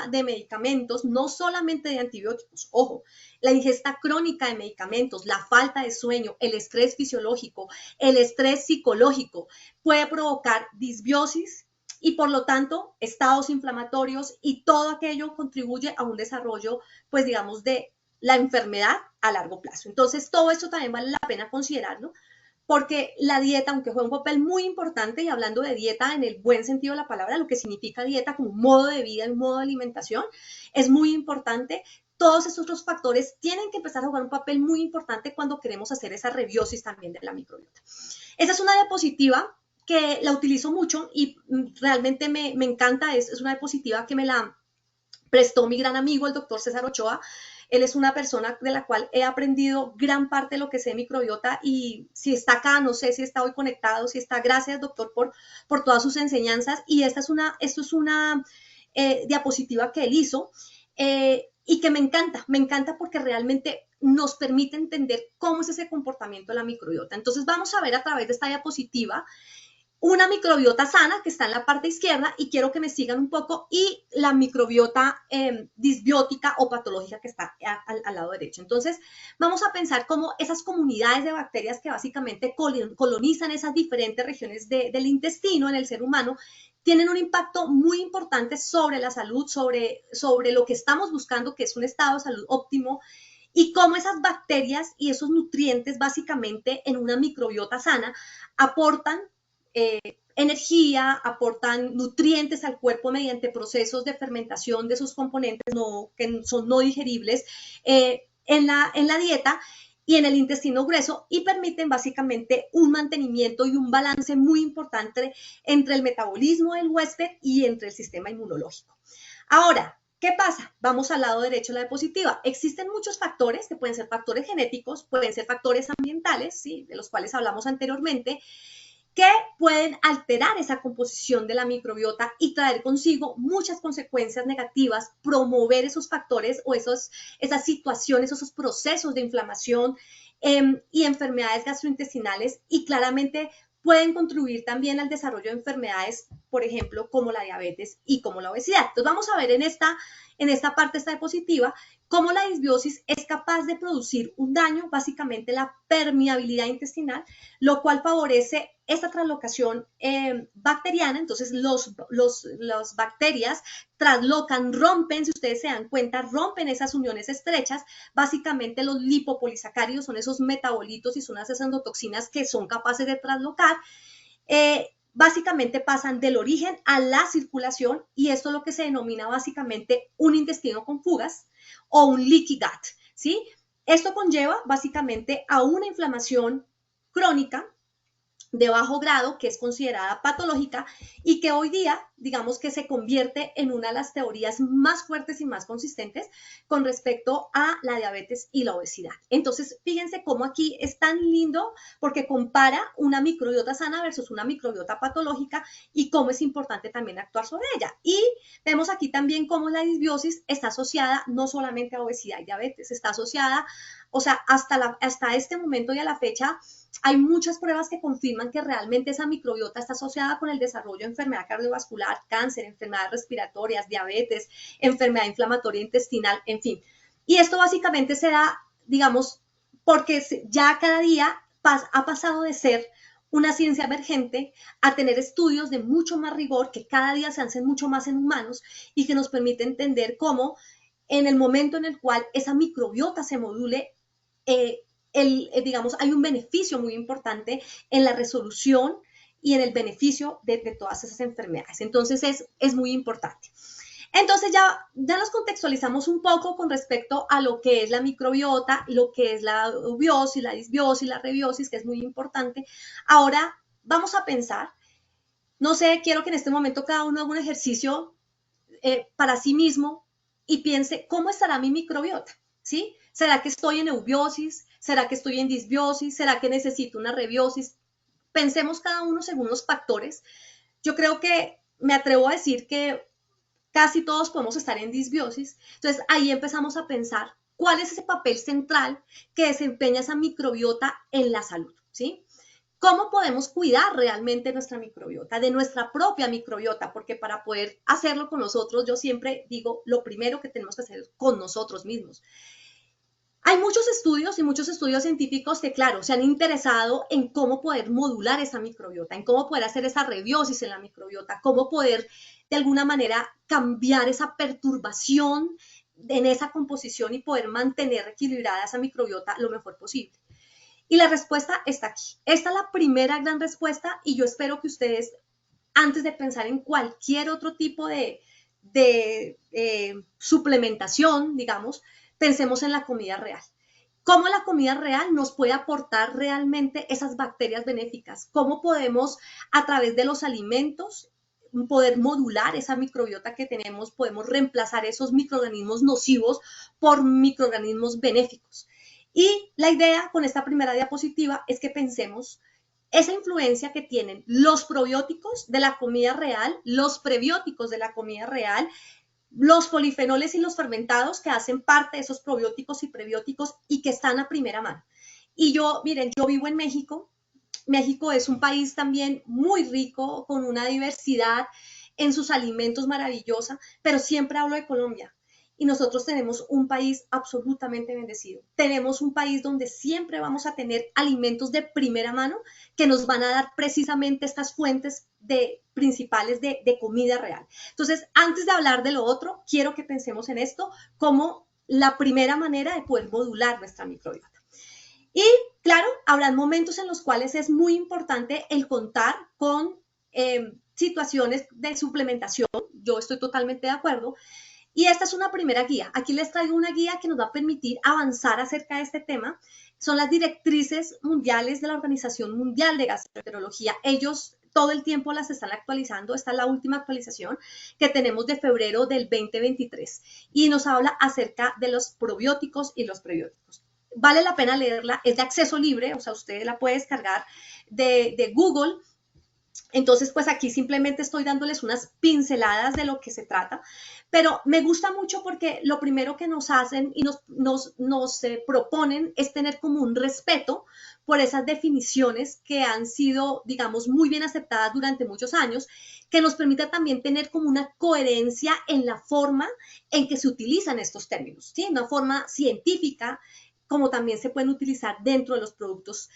de medicamentos, no solamente de antibióticos, ojo, la ingesta crónica de medicamentos, la falta de sueño, el estrés fisiológico, el estrés psicológico, puede provocar disbiosis, y por lo tanto estados inflamatorios, y todo aquello contribuye a un desarrollo, pues digamos, de la enfermedad a largo plazo. Entonces todo esto también vale la pena considerarlo, porque la dieta, aunque juega un papel muy importante, y hablando de dieta en el buen sentido de la palabra, lo que significa dieta como un modo de vida, un modo de alimentación, es muy importante. Todos esos otros factores tienen que empezar a jugar un papel muy importante cuando queremos hacer esa rebiosis también de la microbiota. Esa es una diapositiva que la utilizo mucho y realmente me encanta, es una diapositiva que me la prestó mi gran amigo, el doctor César Ochoa. Él es una persona de la cual he aprendido gran parte de lo que sé de microbiota y si está acá, no sé si está hoy conectado, si está, gracias doctor por todas sus enseñanzas. Y esto es una diapositiva que él hizo y que me encanta porque realmente nos permite entender cómo es ese comportamiento de la microbiota. Entonces vamos a ver a través de esta diapositiva una microbiota sana que está en la parte izquierda y quiero que me sigan un poco y la microbiota disbiótica o patológica que está al lado derecho. Entonces vamos a pensar cómo esas comunidades de bacterias que básicamente colonizan esas diferentes regiones del intestino en el ser humano tienen un impacto muy importante sobre la salud, sobre lo que estamos buscando, que es un estado de salud óptimo, y cómo esas bacterias y esos nutrientes básicamente en una microbiota sana aportan energía, aportan nutrientes al cuerpo mediante procesos de fermentación de sus componentes que son no digeribles en la dieta y en el intestino grueso y permiten básicamente un mantenimiento y un balance muy importante entre el metabolismo del huésped y entre el sistema inmunológico. Ahora, ¿qué pasa? Vamos al lado derecho de la diapositiva. Existen muchos factores que pueden ser factores genéticos, pueden ser factores ambientales, ¿sí? De los cuales hablamos anteriormente, que pueden alterar esa composición de la microbiota y traer consigo muchas consecuencias negativas, promover esos factores o esas situaciones, esos procesos de inflamación y enfermedades gastrointestinales y claramente pueden contribuir también al desarrollo de enfermedades, por ejemplo, como la diabetes y como la obesidad. Entonces vamos a ver en esta parte, esta diapositiva, cómo la disbiosis es capaz de producir un daño, básicamente la permeabilidad intestinal, lo cual favorece esta translocación bacteriana. Entonces las bacterias traslocan, rompen, si ustedes se dan cuenta, rompen esas uniones estrechas. Básicamente los lipopolisacáridos son esos metabolitos y son esas endotoxinas que son capaces de traslocar. Básicamente pasan del origen a la circulación y esto es lo que se denomina básicamente un intestino con fugas o un leaky gut, ¿sí? Esto conlleva básicamente a una inflamación crónica de bajo grado que es considerada patológica y que hoy día, digamos que se convierte en una de las teorías más fuertes y más consistentes con respecto a la diabetes y la obesidad. Entonces, fíjense cómo aquí es tan lindo porque compara una microbiota sana versus una microbiota patológica y cómo es importante también actuar sobre ella. Y vemos aquí también cómo la disbiosis está asociada no solamente a obesidad y diabetes, está asociada, o sea, hasta este momento y a la fecha, hay muchas pruebas que confirman que realmente esa microbiota está asociada con el desarrollo de enfermedad cardiovascular, cáncer, enfermedades respiratorias, diabetes, enfermedad inflamatoria intestinal, en fin. Y esto básicamente se da, digamos, porque ya cada día ha pasado de ser una ciencia emergente a tener estudios de mucho más rigor que cada día se hacen mucho más en humanos y que nos permite entender cómo en el momento en el cual esa microbiota se module, digamos, hay un beneficio muy importante en la resolución y en el beneficio de todas esas enfermedades. Entonces es muy importante. Entonces ya nos contextualizamos un poco con respecto a lo que es la microbiota, lo que es la eubiosis, la disbiosis, la rebiosis, que es muy importante. Ahora vamos a pensar, no sé, quiero que en este momento cada uno haga un ejercicio para sí mismo y piense cómo estará mi microbiota, ¿sí? ¿Será que estoy en eubiosis? ¿Será que estoy en disbiosis? ¿Será que necesito una rebiosis? Pensemos cada uno según los factores. Yo creo que me atrevo a decir que casi todos podemos estar en disbiosis. Entonces ahí empezamos a pensar cuál es ese papel central que desempeña esa microbiota en la salud, ¿sí? ¿Cómo podemos cuidar realmente nuestra microbiota, de nuestra propia microbiota? Porque para poder hacerlo con nosotros, yo siempre digo, lo primero que tenemos que hacer es con nosotros mismos. Hay muchos estudios y muchos estudios científicos que, claro, se han interesado en cómo poder modular esa microbiota, en cómo poder hacer esa rebiosis en la microbiota, cómo poder de alguna manera cambiar esa perturbación en esa composición y poder mantener equilibrada esa microbiota lo mejor posible. Y la respuesta está aquí. Esta es la primera gran respuesta y yo espero que ustedes, antes de pensar en cualquier otro tipo de suplementación, digamos, pensemos en la comida real. ¿Cómo la comida real nos puede aportar realmente esas bacterias benéficas? ¿Cómo podemos, a través de los alimentos, poder modular esa microbiota que tenemos? Podemos reemplazar esos microorganismos nocivos por microorganismos benéficos. Y la idea con esta primera diapositiva es que pensemos esa influencia que tienen los probióticos de la comida real, los prebióticos de la comida real, los polifenoles y los fermentados que hacen parte de esos probióticos y prebióticos y que están a primera mano. Y yo, miren, yo vivo en México. México es un país también muy rico, con una diversidad en sus alimentos maravillosa, pero siempre hablo de Colombia. Y nosotros tenemos un país absolutamente bendecido. Tenemos un país donde siempre vamos a tener alimentos de primera mano que nos van a dar precisamente estas fuentes principales de comida real. Entonces, antes de hablar de lo otro, quiero que pensemos en esto como la primera manera de poder modular nuestra microbiota. Y claro, habrán momentos en los cuales es muy importante el contar con situaciones de suplementación. Yo estoy totalmente de acuerdo. Y esta es una primera guía. Aquí les traigo una guía que nos va a permitir avanzar acerca de este tema. Son las directrices mundiales de la Organización Mundial de Gastroenterología. Ellos todo el tiempo las están actualizando. Esta es la última actualización que tenemos de febrero del 2023 y nos habla acerca de los probióticos y los prebióticos. Vale la pena leerla, es de acceso libre, o sea, usted la puede descargar de Google. Entonces, pues aquí simplemente estoy dándoles unas pinceladas de lo que se trata, pero me gusta mucho porque lo primero que nos hacen y nos proponen es tener como un respeto por esas definiciones que han sido, digamos, muy bien aceptadas durante muchos años, que nos permita también tener como una coherencia en la forma en que se utilizan estos términos, ¿sí? Una forma científica, como también se pueden utilizar dentro de los productos,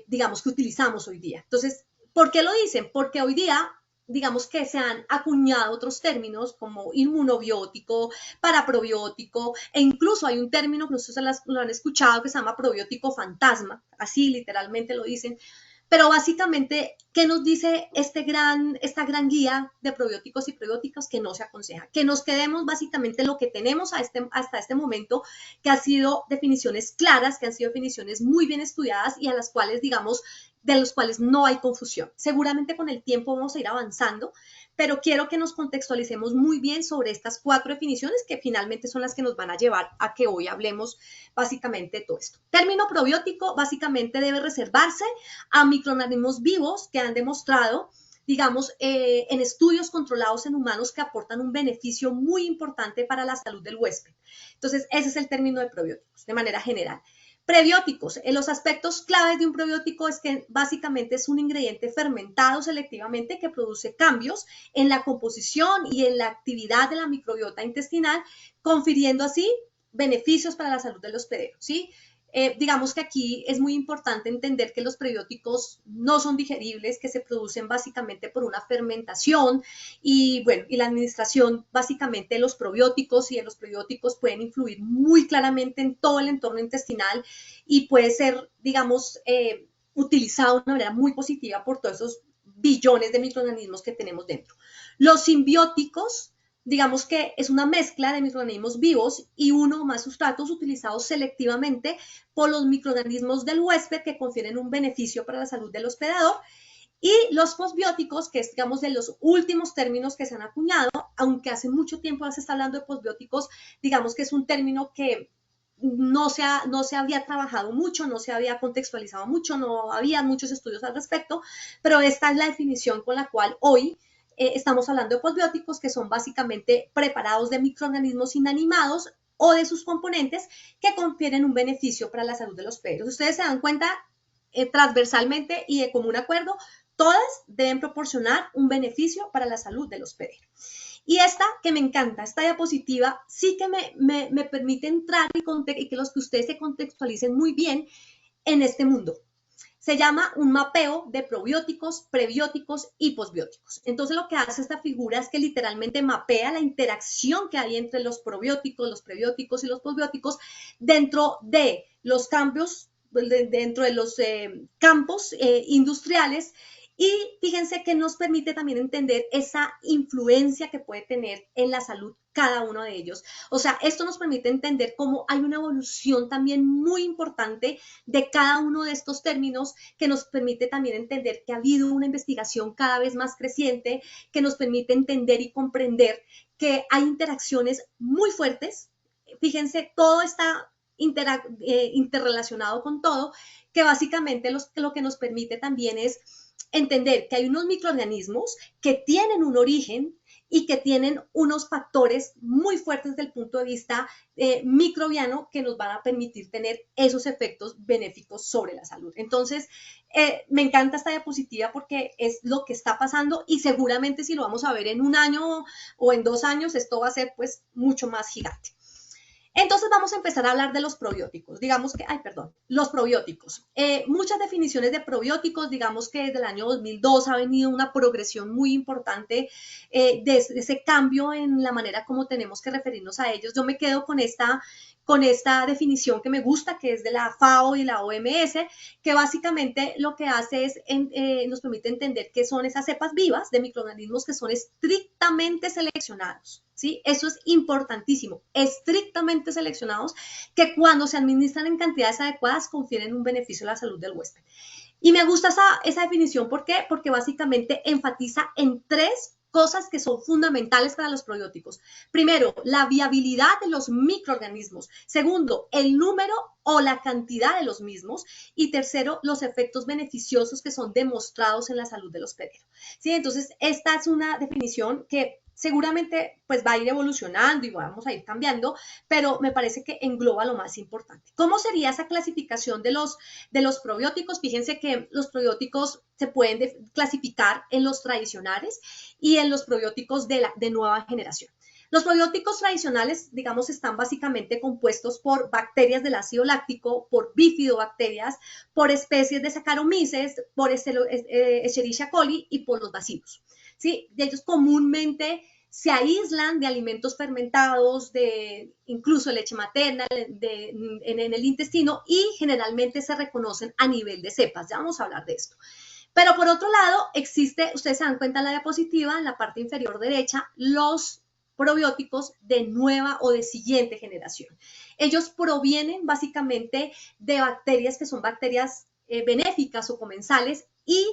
digamos, que utilizamos hoy día. Entonces, ¿por qué lo dicen? Porque hoy día, digamos que se han acuñado otros términos como inmunobiótico, paraprobiótico, e incluso hay un término que ustedes lo han escuchado que se llama probiótico fantasma, así literalmente lo dicen. Pero básicamente, ¿qué nos dice esta gran guía de probióticos y prebióticos? Que no se aconseja, que nos quedemos básicamente lo que tenemos hasta este momento, que han sido definiciones claras, que han sido definiciones muy bien estudiadas y a las cuales, digamos, de los cuales no hay confusión. Seguramente con el tiempo vamos a ir avanzando, pero quiero que nos contextualicemos muy bien sobre estas 4 definiciones que finalmente son las que nos van a llevar a que hoy hablemos básicamente de todo esto. Término probiótico básicamente debe reservarse a microorganismos vivos que han demostrado, digamos, en estudios controlados en humanos que aportan un beneficio muy importante para la salud del huésped. Entonces, ese es el término de probióticos de manera general. Prebióticos. Los aspectos claves de un probiótico es que básicamente es un ingrediente fermentado selectivamente que produce cambios en la composición y en la actividad de la microbiota intestinal, confiriendo así beneficios para la salud del hospedero, ¿sí? Digamos que aquí es muy importante entender que los prebióticos no son digeribles, que se producen básicamente por una fermentación y, bueno, y la administración básicamente de los probióticos y de los prebióticos pueden influir muy claramente en todo el entorno intestinal y puede ser, digamos, utilizado de una manera muy positiva por todos esos billones de microorganismos que tenemos dentro. Los simbióticos, digamos que es una mezcla de microorganismos vivos y uno o más sustratos utilizados selectivamente por los microorganismos del huésped que confieren un beneficio para la salud del hospedador. Y los posbióticos, que es, digamos, de los últimos términos que se han acuñado, aunque hace mucho tiempo se está hablando de posbióticos, digamos que es un término que no se había trabajado mucho, no se había contextualizado mucho, no había muchos estudios al respecto, pero esta es la definición con la cual hoy estamos hablando de posbióticos, que son básicamente preparados de microorganismos inanimados o de sus componentes que confieren un beneficio para la salud de los hospederos. Ustedes se dan cuenta transversalmente y de común acuerdo, todas deben proporcionar un beneficio para la salud del hospedero. Y esta que me encanta, esta diapositiva, sí que me permite entrar y que ustedes se contextualicen muy bien en este mundo. Se llama un mapeo de probióticos, prebióticos y posbióticos. Entonces, lo que hace esta figura es que literalmente mapea la interacción que hay entre los probióticos, los prebióticos y los posbióticos dentro de los cambios dentro de los campos industriales. Y fíjense que nos permite también entender esa influencia que puede tener en la salud cada uno de ellos. O sea, esto nos permite entender cómo hay una evolución también muy importante de cada uno de estos términos, que nos permite también entender que ha habido una investigación cada vez más creciente, que nos permite entender y comprender que hay interacciones muy fuertes. Fíjense, todo está interrelacionado con todo, que básicamente lo que nos permite también es entender que hay unos microorganismos que tienen un origen y que tienen unos factores muy fuertes desde el punto de vista microbiano que nos van a permitir tener esos efectos benéficos sobre la salud. Entonces, me encanta esta diapositiva porque es lo que está pasando y seguramente si lo vamos a ver en un año o en 2 años, esto va a ser pues mucho más gigante. Entonces vamos a empezar a hablar de los probióticos. Digamos que, los probióticos. Muchas definiciones de probióticos, digamos que desde el año 2002 ha venido una progresión muy importante de ese cambio en la manera como tenemos que referirnos a ellos. Yo me quedo con esta definición que me gusta, que es de la FAO y la OMS, que básicamente lo que hace es nos permite entender que son esas cepas vivas de microorganismos que son estrictamente seleccionados. ¿Sí? Eso es importantísimo, estrictamente seleccionados, que cuando se administran en cantidades adecuadas confieren un beneficio a la salud del huésped. Y me gusta esa definición, ¿por qué? Porque básicamente enfatiza en 3 cosas que son fundamentales para los probióticos. Primero, la viabilidad de los microorganismos. Segundo, el número o la cantidad de los mismos. Y tercero, los efectos beneficiosos que son demostrados en la salud del hospedero. ¿Sí? Entonces, esta es una definición que seguramente pues va a ir evolucionando y vamos a ir cambiando, pero me parece que engloba lo más importante. ¿Cómo sería esa clasificación de los probióticos? Fíjense que los probióticos se pueden clasificar en los tradicionales y en los probióticos de nueva generación. Los probióticos tradicionales, digamos, están básicamente compuestos por bacterias del ácido láctico, por bifidobacterias, por especies de Saccharomyces, por Escherichia coli y por los bacilos. ¿Sí? Y ellos comúnmente se aíslan de alimentos fermentados, de incluso leche materna en el intestino y generalmente se reconocen a nivel de cepas. Ya vamos a hablar de esto. Pero por otro lado, existe, ustedes se dan cuenta en la diapositiva, en la parte inferior derecha, los probióticos de nueva o de siguiente generación. Ellos provienen básicamente de bacterias que son bacterias benéficas o comensales y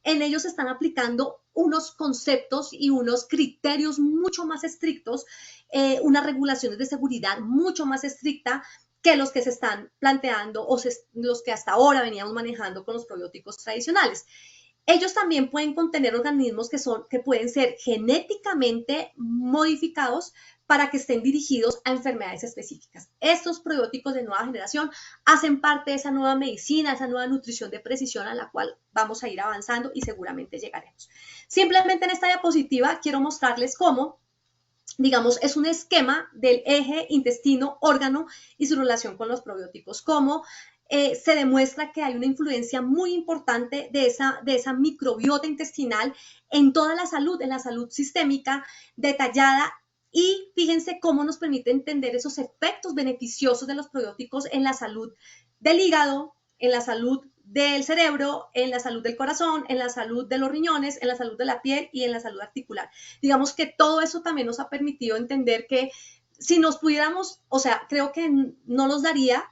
en ellos se están aplicando unos conceptos y unos criterios mucho más estrictos, unas regulaciones de seguridad mucho más estrictas que los que se están planteando o los que hasta ahora veníamos manejando con los probióticos tradicionales. Ellos también pueden contener organismos que pueden ser genéticamente modificados para que estén dirigidos a enfermedades específicas. Estos probióticos de nueva generación hacen parte de esa nueva medicina, esa nueva nutrición de precisión a la cual vamos a ir avanzando y seguramente llegaremos. Simplemente en esta diapositiva quiero mostrarles cómo, digamos, es un esquema del eje intestino-órgano y su relación con los probióticos, cómo se demuestra que hay una influencia muy importante de esa microbiota intestinal en toda la salud, en la salud sistémica detallada. Y fíjense cómo nos permite entender esos efectos beneficiosos de los probióticos en la salud del hígado, en la salud del cerebro, en la salud del corazón, en la salud de los riñones, en la salud de la piel y en la salud articular. Digamos que todo eso también nos ha permitido entender que si nos pudiéramos, o sea, creo que no nos daría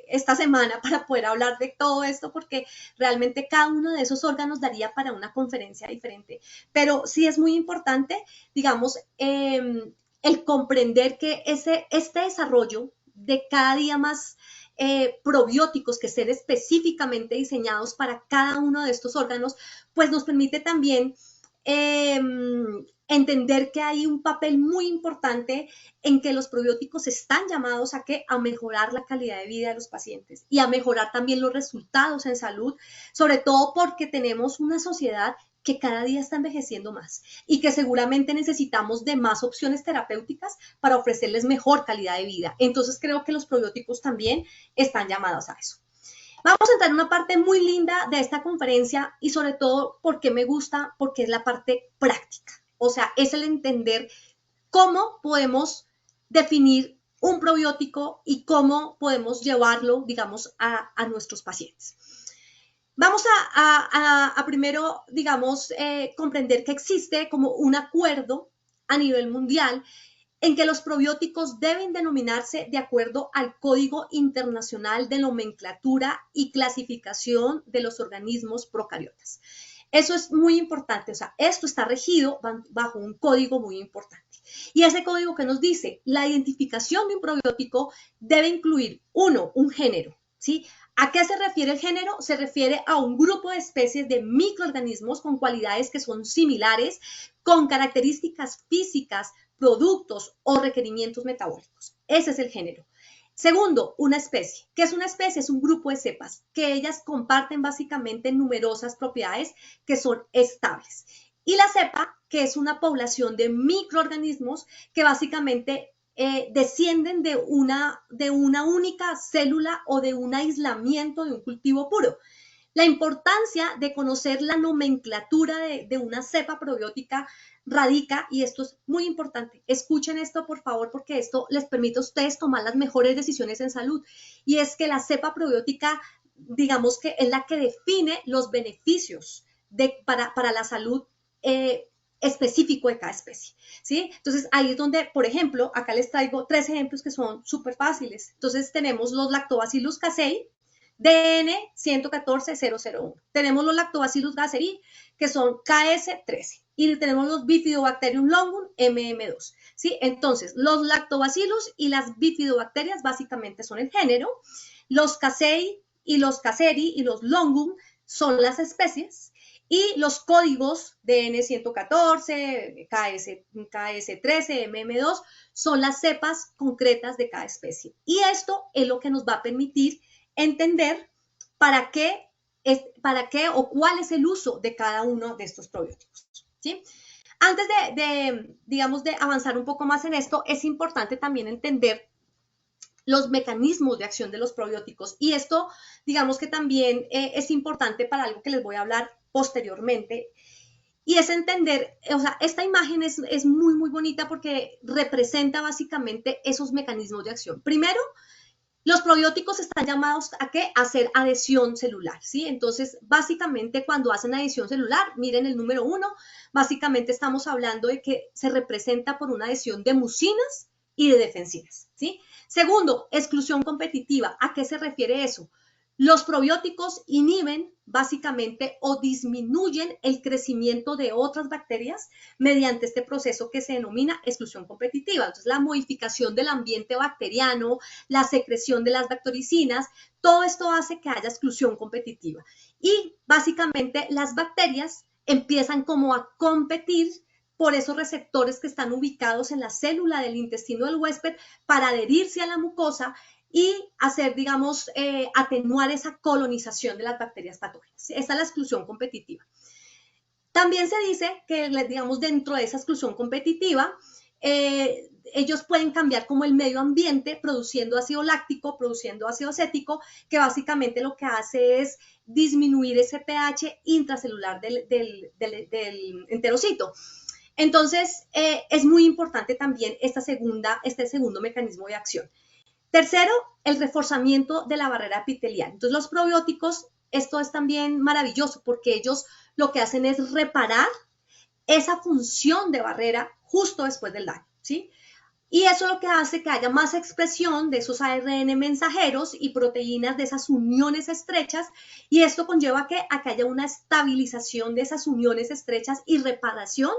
esta semana para poder hablar de todo esto, porque realmente cada uno de esos órganos daría para una conferencia diferente. Pero sí es muy importante, digamos, el comprender que este desarrollo de cada día más probióticos que estén específicamente diseñados para cada uno de estos órganos, pues nos permite también entender que hay un papel muy importante en que los probióticos están llamados a mejorar la calidad de vida de los pacientes y a mejorar también los resultados en salud, sobre todo porque tenemos una sociedad que cada día está envejeciendo más y que seguramente necesitamos de más opciones terapéuticas para ofrecerles mejor calidad de vida. Entonces creo que los probióticos también están llamados a eso. Vamos a entrar en una parte muy linda de esta conferencia y sobre todo porque me gusta, porque es la parte práctica. O sea, es el entender cómo podemos definir un probiótico y cómo podemos llevarlo, digamos, a nuestros pacientes. Vamos a primero, digamos, comprender que existe como un acuerdo a nivel mundial en que los probióticos deben denominarse de acuerdo al Código Internacional de Nomenclatura y Clasificación de los Organismos Procariotas. Eso es muy importante, o sea, esto está regido bajo un código muy importante. Y ese código que nos dice, la identificación de un probiótico debe incluir, uno, un género, ¿sí? ¿A qué se refiere el género? Se refiere a un grupo de especies de microorganismos con cualidades que son similares, con características físicas, productos o requerimientos metabólicos. Ese es el género. Segundo, una especie. ¿Qué es una especie? Es un grupo de cepas que ellas comparten básicamente numerosas propiedades que son estables. Y la cepa, que es una población de microorganismos que básicamente descienden de una única célula o de un aislamiento de un cultivo puro. La importancia de conocer la nomenclatura de una cepa probiótica radica, y esto es muy importante, escuchen esto por favor porque esto les permite a ustedes tomar las mejores decisiones en salud, y es que la cepa probiótica, digamos que es la que define los beneficios para la salud específico de cada especie, ¿sí? Entonces ahí es donde, por ejemplo, acá les traigo 3 ejemplos que son súper fáciles. Entonces tenemos los Lactobacillus casei, DN 114001. Tenemos los Lactobacillus gasseri, que son KS13. Y tenemos los Bifidobacterium longum, MM2. ¿Sí? Entonces, los lactobacillus y las bifidobacterias básicamente son el género. Los casei y los casseri y los longum son las especies. Y los códigos DN114, KS13, MM2 son las cepas concretas de cada especie. Y esto es lo que nos va a permitir entender para qué o cuál es el uso de cada uno de estos probióticos, ¿sí? Antes digamos, de avanzar un poco más en esto, es importante también entender los mecanismos de acción de los probióticos. Y esto, digamos que también es importante para algo que les voy a hablar posteriormente. Y es entender, o sea, esta imagen es muy, muy bonita porque representa básicamente esos mecanismos de acción. Primero, los probióticos están llamados ¿a qué? A hacer adhesión celular, ¿sí? Entonces, básicamente, cuando hacen adhesión celular, miren el número 1, básicamente estamos hablando de que se representa por una adhesión de mucinas y de defensinas, ¿sí? Segundo, exclusión competitiva. ¿A qué se refiere eso? Los probióticos inhiben básicamente o disminuyen el crecimiento de otras bacterias mediante este proceso que se denomina exclusión competitiva. Entonces, la modificación del ambiente bacteriano, la secreción de las bactericinas, todo esto hace que haya exclusión competitiva. Y básicamente las bacterias empiezan como a competir por esos receptores que están ubicados en la célula del intestino del huésped para adherirse a la mucosa y hacer, digamos, atenuar esa colonización de las bacterias patógenas. Esa es la exclusión competitiva. También se dice que, digamos, dentro de esa exclusión competitiva, ellos pueden cambiar como el medio ambiente produciendo ácido láctico, produciendo ácido acético, que básicamente lo que hace es disminuir ese pH intracelular del enterocito. Entonces, es muy importante también este segundo mecanismo de acción. Tercero, el reforzamiento de la barrera epitelial. Entonces, los probióticos, esto es también maravilloso porque ellos lo que hacen es reparar esa función de barrera justo después del daño, ¿sí? Y eso es lo que hace que haya más expresión de esos ARN mensajeros y proteínas de esas uniones estrechas, y esto conlleva a que haya una estabilización de esas uniones estrechas y reparación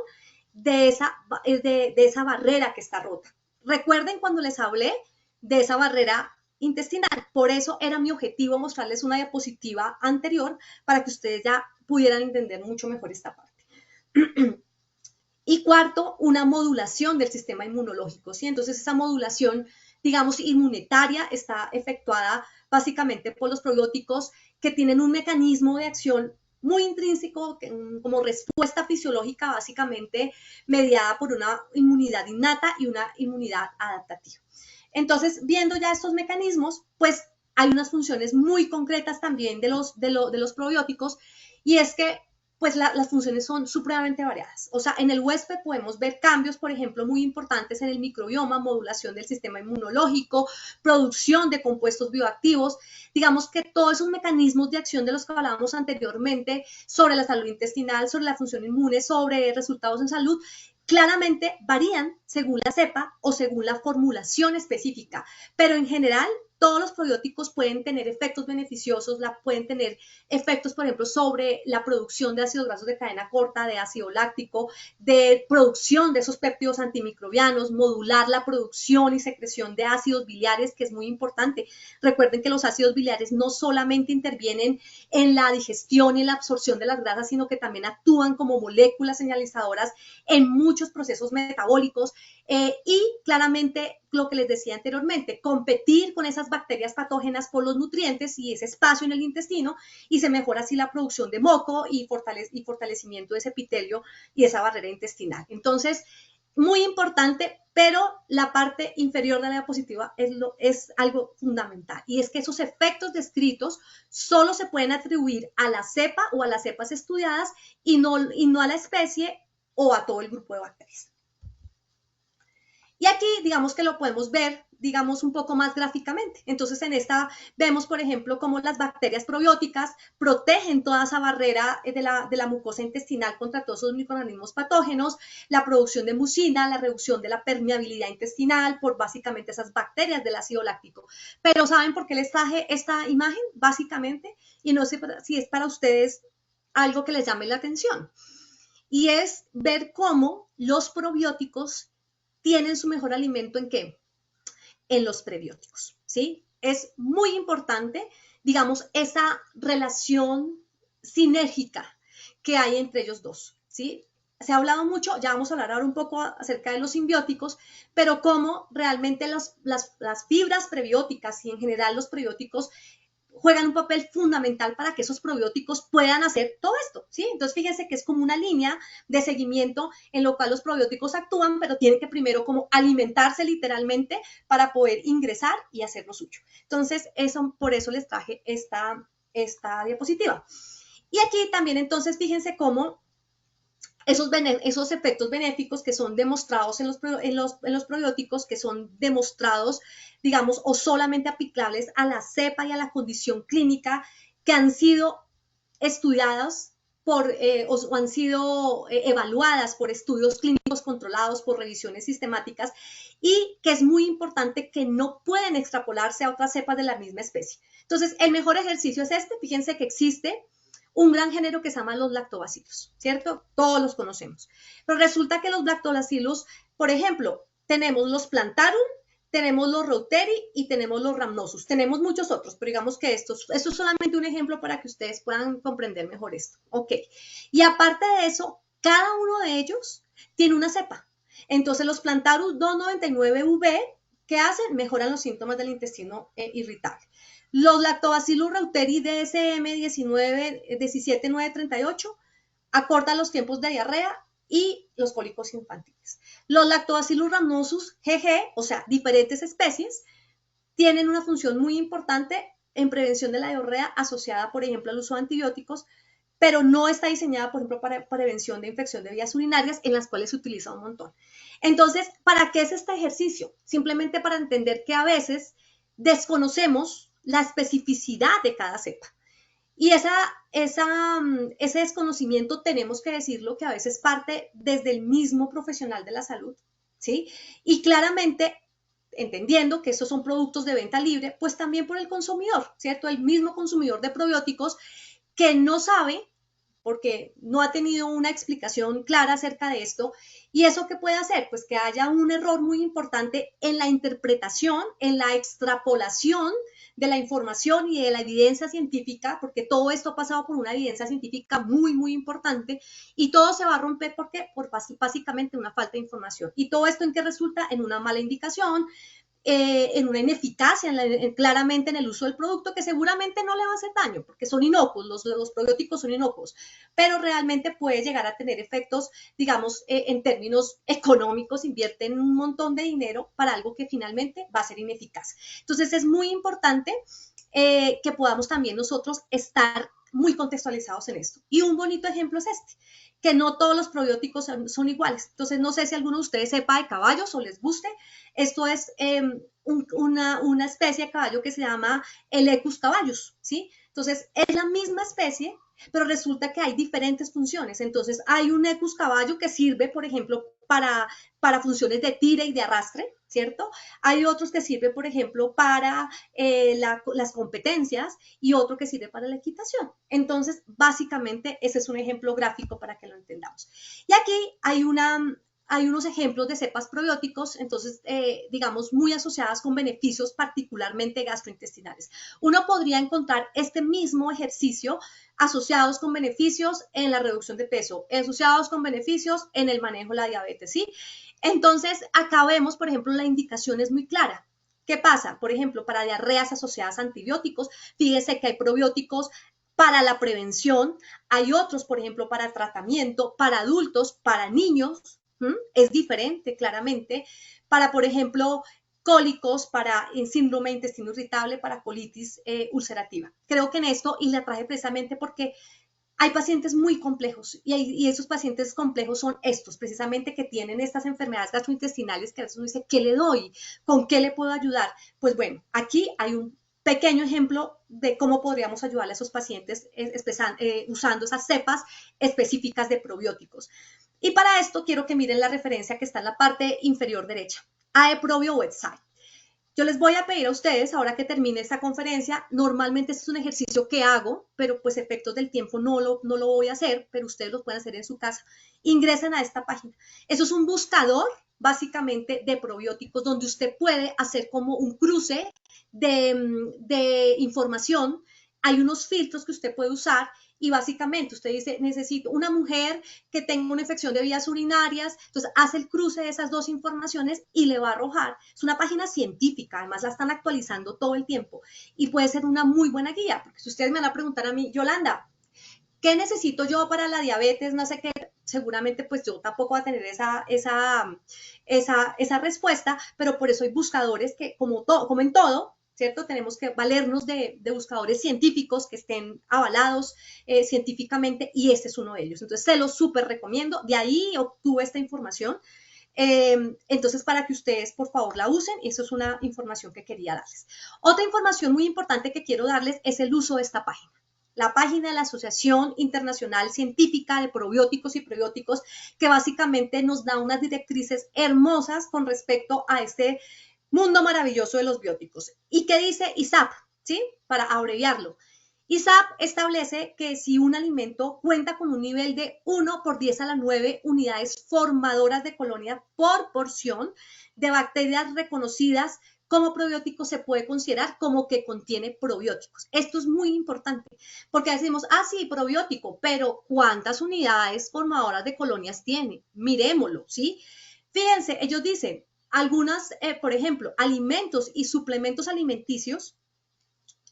de esa barrera que está rota. Recuerden cuando les hablé de esa barrera intestinal. Por eso era mi objetivo mostrarles una diapositiva anterior para que ustedes ya pudieran entender mucho mejor esta parte. Y cuarto, una modulación del sistema inmunológico, ¿sí? Entonces esa modulación, digamos, inmunitaria está efectuada básicamente por los probióticos que tienen un mecanismo de acción muy intrínseco, como respuesta fisiológica básicamente mediada por una inmunidad innata y una inmunidad adaptativa. Entonces, viendo ya estos mecanismos, pues hay unas funciones muy concretas también de los probióticos, y es que pues las funciones son supremamente variadas. O sea, en el huésped podemos ver cambios, por ejemplo, muy importantes en el microbioma, modulación del sistema inmunológico, producción de compuestos bioactivos. Digamos que todos esos mecanismos de acción de los que hablábamos anteriormente sobre la salud intestinal, sobre la función inmune, sobre resultados en salud, claramente varían según la cepa o según la formulación específica, pero en general todos los probióticos pueden tener efectos beneficiosos, pueden tener efectos, por ejemplo, sobre la producción de ácidos grasos de cadena corta, de ácido láctico, de producción de esos péptidos antimicrobianos, modular la producción y secreción de ácidos biliares, que es muy importante. Recuerden que los ácidos biliares no solamente intervienen en la digestión y en la absorción de las grasas, sino que también actúan como moléculas señalizadoras en muchos procesos metabólicos. Y claramente lo que les decía anteriormente, competir con esas bacterias patógenas por los nutrientes y ese espacio en el intestino, y se mejora así la producción de moco y fortalecimiento de ese epitelio y esa barrera intestinal. Entonces, muy importante, pero la parte inferior de la diapositiva es algo fundamental, y es que esos efectos descritos solo se pueden atribuir a la cepa o a las cepas estudiadas y no a la especie o a todo el grupo de bacterias. Y aquí, digamos que lo podemos ver, digamos, un poco más gráficamente. Entonces, en esta vemos, por ejemplo, cómo las bacterias probióticas protegen toda esa barrera de la mucosa intestinal contra todos esos microorganismos patógenos, la producción de mucina, la reducción de la permeabilidad intestinal por básicamente esas bacterias del ácido láctico. Pero ¿saben por qué les traje esta imagen? Básicamente, y no sé si es para ustedes algo que les llame la atención, y es ver cómo los probióticos tienen su mejor alimento ¿en qué? En los prebióticos, ¿sí? Es muy importante, digamos, esa relación sinérgica que hay entre ellos dos, ¿sí? Se ha hablado mucho, ya vamos a hablar ahora un poco acerca de los simbióticos, pero cómo realmente las fibras prebióticas y en general los prebióticos juegan un papel fundamental para que esos probióticos puedan hacer todo esto, ¿sí? Entonces, fíjense que es como una línea de seguimiento en lo cual los probióticos actúan, pero tienen que primero como alimentarse literalmente para poder ingresar y hacer lo suyo. Entonces, por eso les traje esta diapositiva. Y aquí también, entonces, fíjense cómo esos efectos benéficos que son demostrados en los probióticos, que son demostrados, digamos, o solamente aplicables a la cepa y a la condición clínica, que han sido estudiadas o han sido evaluadas por estudios clínicos controlados, por revisiones sistemáticas, y que es muy importante que no pueden extrapolarse a otras cepas de la misma especie. Entonces, el mejor ejercicio es este. Fíjense que existe un gran género que se llama los lactobacilos, ¿cierto? Todos los conocemos. Pero resulta que los lactobacilos, por ejemplo, tenemos los plantarum, tenemos los reuteri y tenemos los rhamnosus. Tenemos muchos otros, pero digamos que esto es solamente un ejemplo para que ustedes puedan comprender mejor esto. Ok. Y aparte de eso, cada uno de ellos tiene una cepa. Entonces, los plantarum 299V, ¿qué hacen? Mejoran los síntomas del intestino irritable. Los lactobacillus reuteri DSM 17938 acortan los tiempos de diarrea y los cólicos infantiles. Los lactobacillus rhamnosus GG, o sea, diferentes especies, tienen una función muy importante en prevención de la diarrea asociada, por ejemplo, al uso de antibióticos, pero no está diseñada, por ejemplo, para prevención de infección de vías urinarias, en las cuales se utiliza un montón. Entonces, ¿para qué es este ejercicio? Simplemente para entender que a veces desconocemos la especificidad de cada cepa. Y ese desconocimiento, tenemos que decirlo, que a veces parte desde el mismo profesional de la salud, ¿sí? Y claramente, entendiendo que estos son productos de venta libre, pues también por el consumidor, ¿cierto? El mismo consumidor de probióticos que no sabe, porque no ha tenido una explicación clara acerca de esto. ¿Y eso qué puede hacer? Pues que haya un error muy importante en la interpretación, en la extrapolación de la información y de la evidencia científica, porque todo esto ha pasado por una evidencia científica muy, muy importante, y todo se va a romper. ¿Por qué? Por básicamente una falta de información. ¿Y todo esto en qué resulta? En una mala indicación, en una ineficacia claramente en el uso del producto, que seguramente no le va a hacer daño, porque son inocuos, los probióticos son inocuos, pero realmente puede llegar a tener efectos, digamos, en términos económicos. Invierten un montón de dinero para algo que finalmente va a ser ineficaz. Entonces, es muy importante que podamos también nosotros estar muy contextualizados en esto. Y un bonito ejemplo es este, que no todos los probióticos son iguales. Entonces, no sé si alguno de ustedes sepa de caballos o les guste. Esto es una especie de caballo que se llama Elecus caballus, ¿sí? Entonces, es la misma especie, pero resulta que hay diferentes funciones. Entonces, hay un Equus caballo que sirve, por ejemplo, para funciones de tire y de arrastre, ¿cierto? Hay otros que sirven, por ejemplo, para las competencias y otro que sirve para la equitación. Entonces, básicamente, ese es un ejemplo gráfico para que lo entendamos. Y aquí hay unos ejemplos de cepas probióticos, entonces, digamos, muy asociadas con beneficios particularmente gastrointestinales. Uno podría encontrar este mismo ejercicio asociados con beneficios en la reducción de peso, asociados con beneficios en el manejo de la diabetes, ¿sí? Entonces, acá vemos, por ejemplo, la indicación es muy clara. ¿Qué pasa? Por ejemplo, para diarreas asociadas a antibióticos, fíjese que hay probióticos para la prevención, hay otros, por ejemplo, para tratamiento, para adultos, para niños, es diferente claramente, para, por ejemplo, cólicos, para síndrome de intestino irritable, para colitis ulcerativa. Creo que en esto, y la traje precisamente porque hay pacientes muy complejos y esos pacientes complejos son estos, precisamente que tienen estas enfermedades gastrointestinales que a veces uno dice, ¿qué le doy? ¿Con qué le puedo ayudar? Pues bueno, aquí hay un pequeño ejemplo de cómo podríamos ayudar a esos pacientes usando esas cepas específicas de probióticos. Y para esto quiero que miren la referencia que está en la parte inferior derecha, AEProbio website. Yo les voy a pedir a ustedes, ahora que termine esta conferencia, normalmente este es un ejercicio que hago, pero pues efectos del tiempo no lo voy a hacer, pero ustedes lo pueden hacer en su casa. Ingresen a esta página. Eso es un buscador, básicamente, de probióticos, donde usted puede hacer como un cruce de información. Hay unos filtros que usted puede usar y básicamente usted dice, necesito una mujer que tenga una infección de vías urinarias, entonces hace el cruce de esas dos informaciones y le va a arrojar. Es una página científica, además la están actualizando todo el tiempo y puede ser una muy buena guía, porque si ustedes me van a preguntar a mí, Yolanda, ¿qué necesito yo para la diabetes? No sé qué, seguramente pues yo tampoco voy a tener esa respuesta, pero por eso hay buscadores que como en todo, ¿cierto? Tenemos que valernos de buscadores científicos que estén avalados científicamente y este es uno de ellos. Entonces, se los súper recomiendo. De ahí obtuve esta información. Entonces, para que ustedes, por favor, la usen. Eso es una información que quería darles. Otra información muy importante que quiero darles es el uso de esta página. La página de la Asociación Internacional Científica de Probióticos y Prebióticos, que básicamente nos da unas directrices hermosas con respecto a este mundo maravilloso de los bióticos. ¿Y qué dice ISAP? ¿Sí? Para abreviarlo. ISAP establece que si un alimento cuenta con un nivel de 1 por 10 a la 9 unidades formadoras de colonia por porción de bacterias reconocidas como probióticos, se puede considerar como que contiene probióticos. Esto es muy importante, porque decimos, sí, probiótico, pero ¿cuántas unidades formadoras de colonias tiene? Miremoslo, ¿sí? Fíjense, ellos dicen, algunas, por ejemplo, alimentos y suplementos alimenticios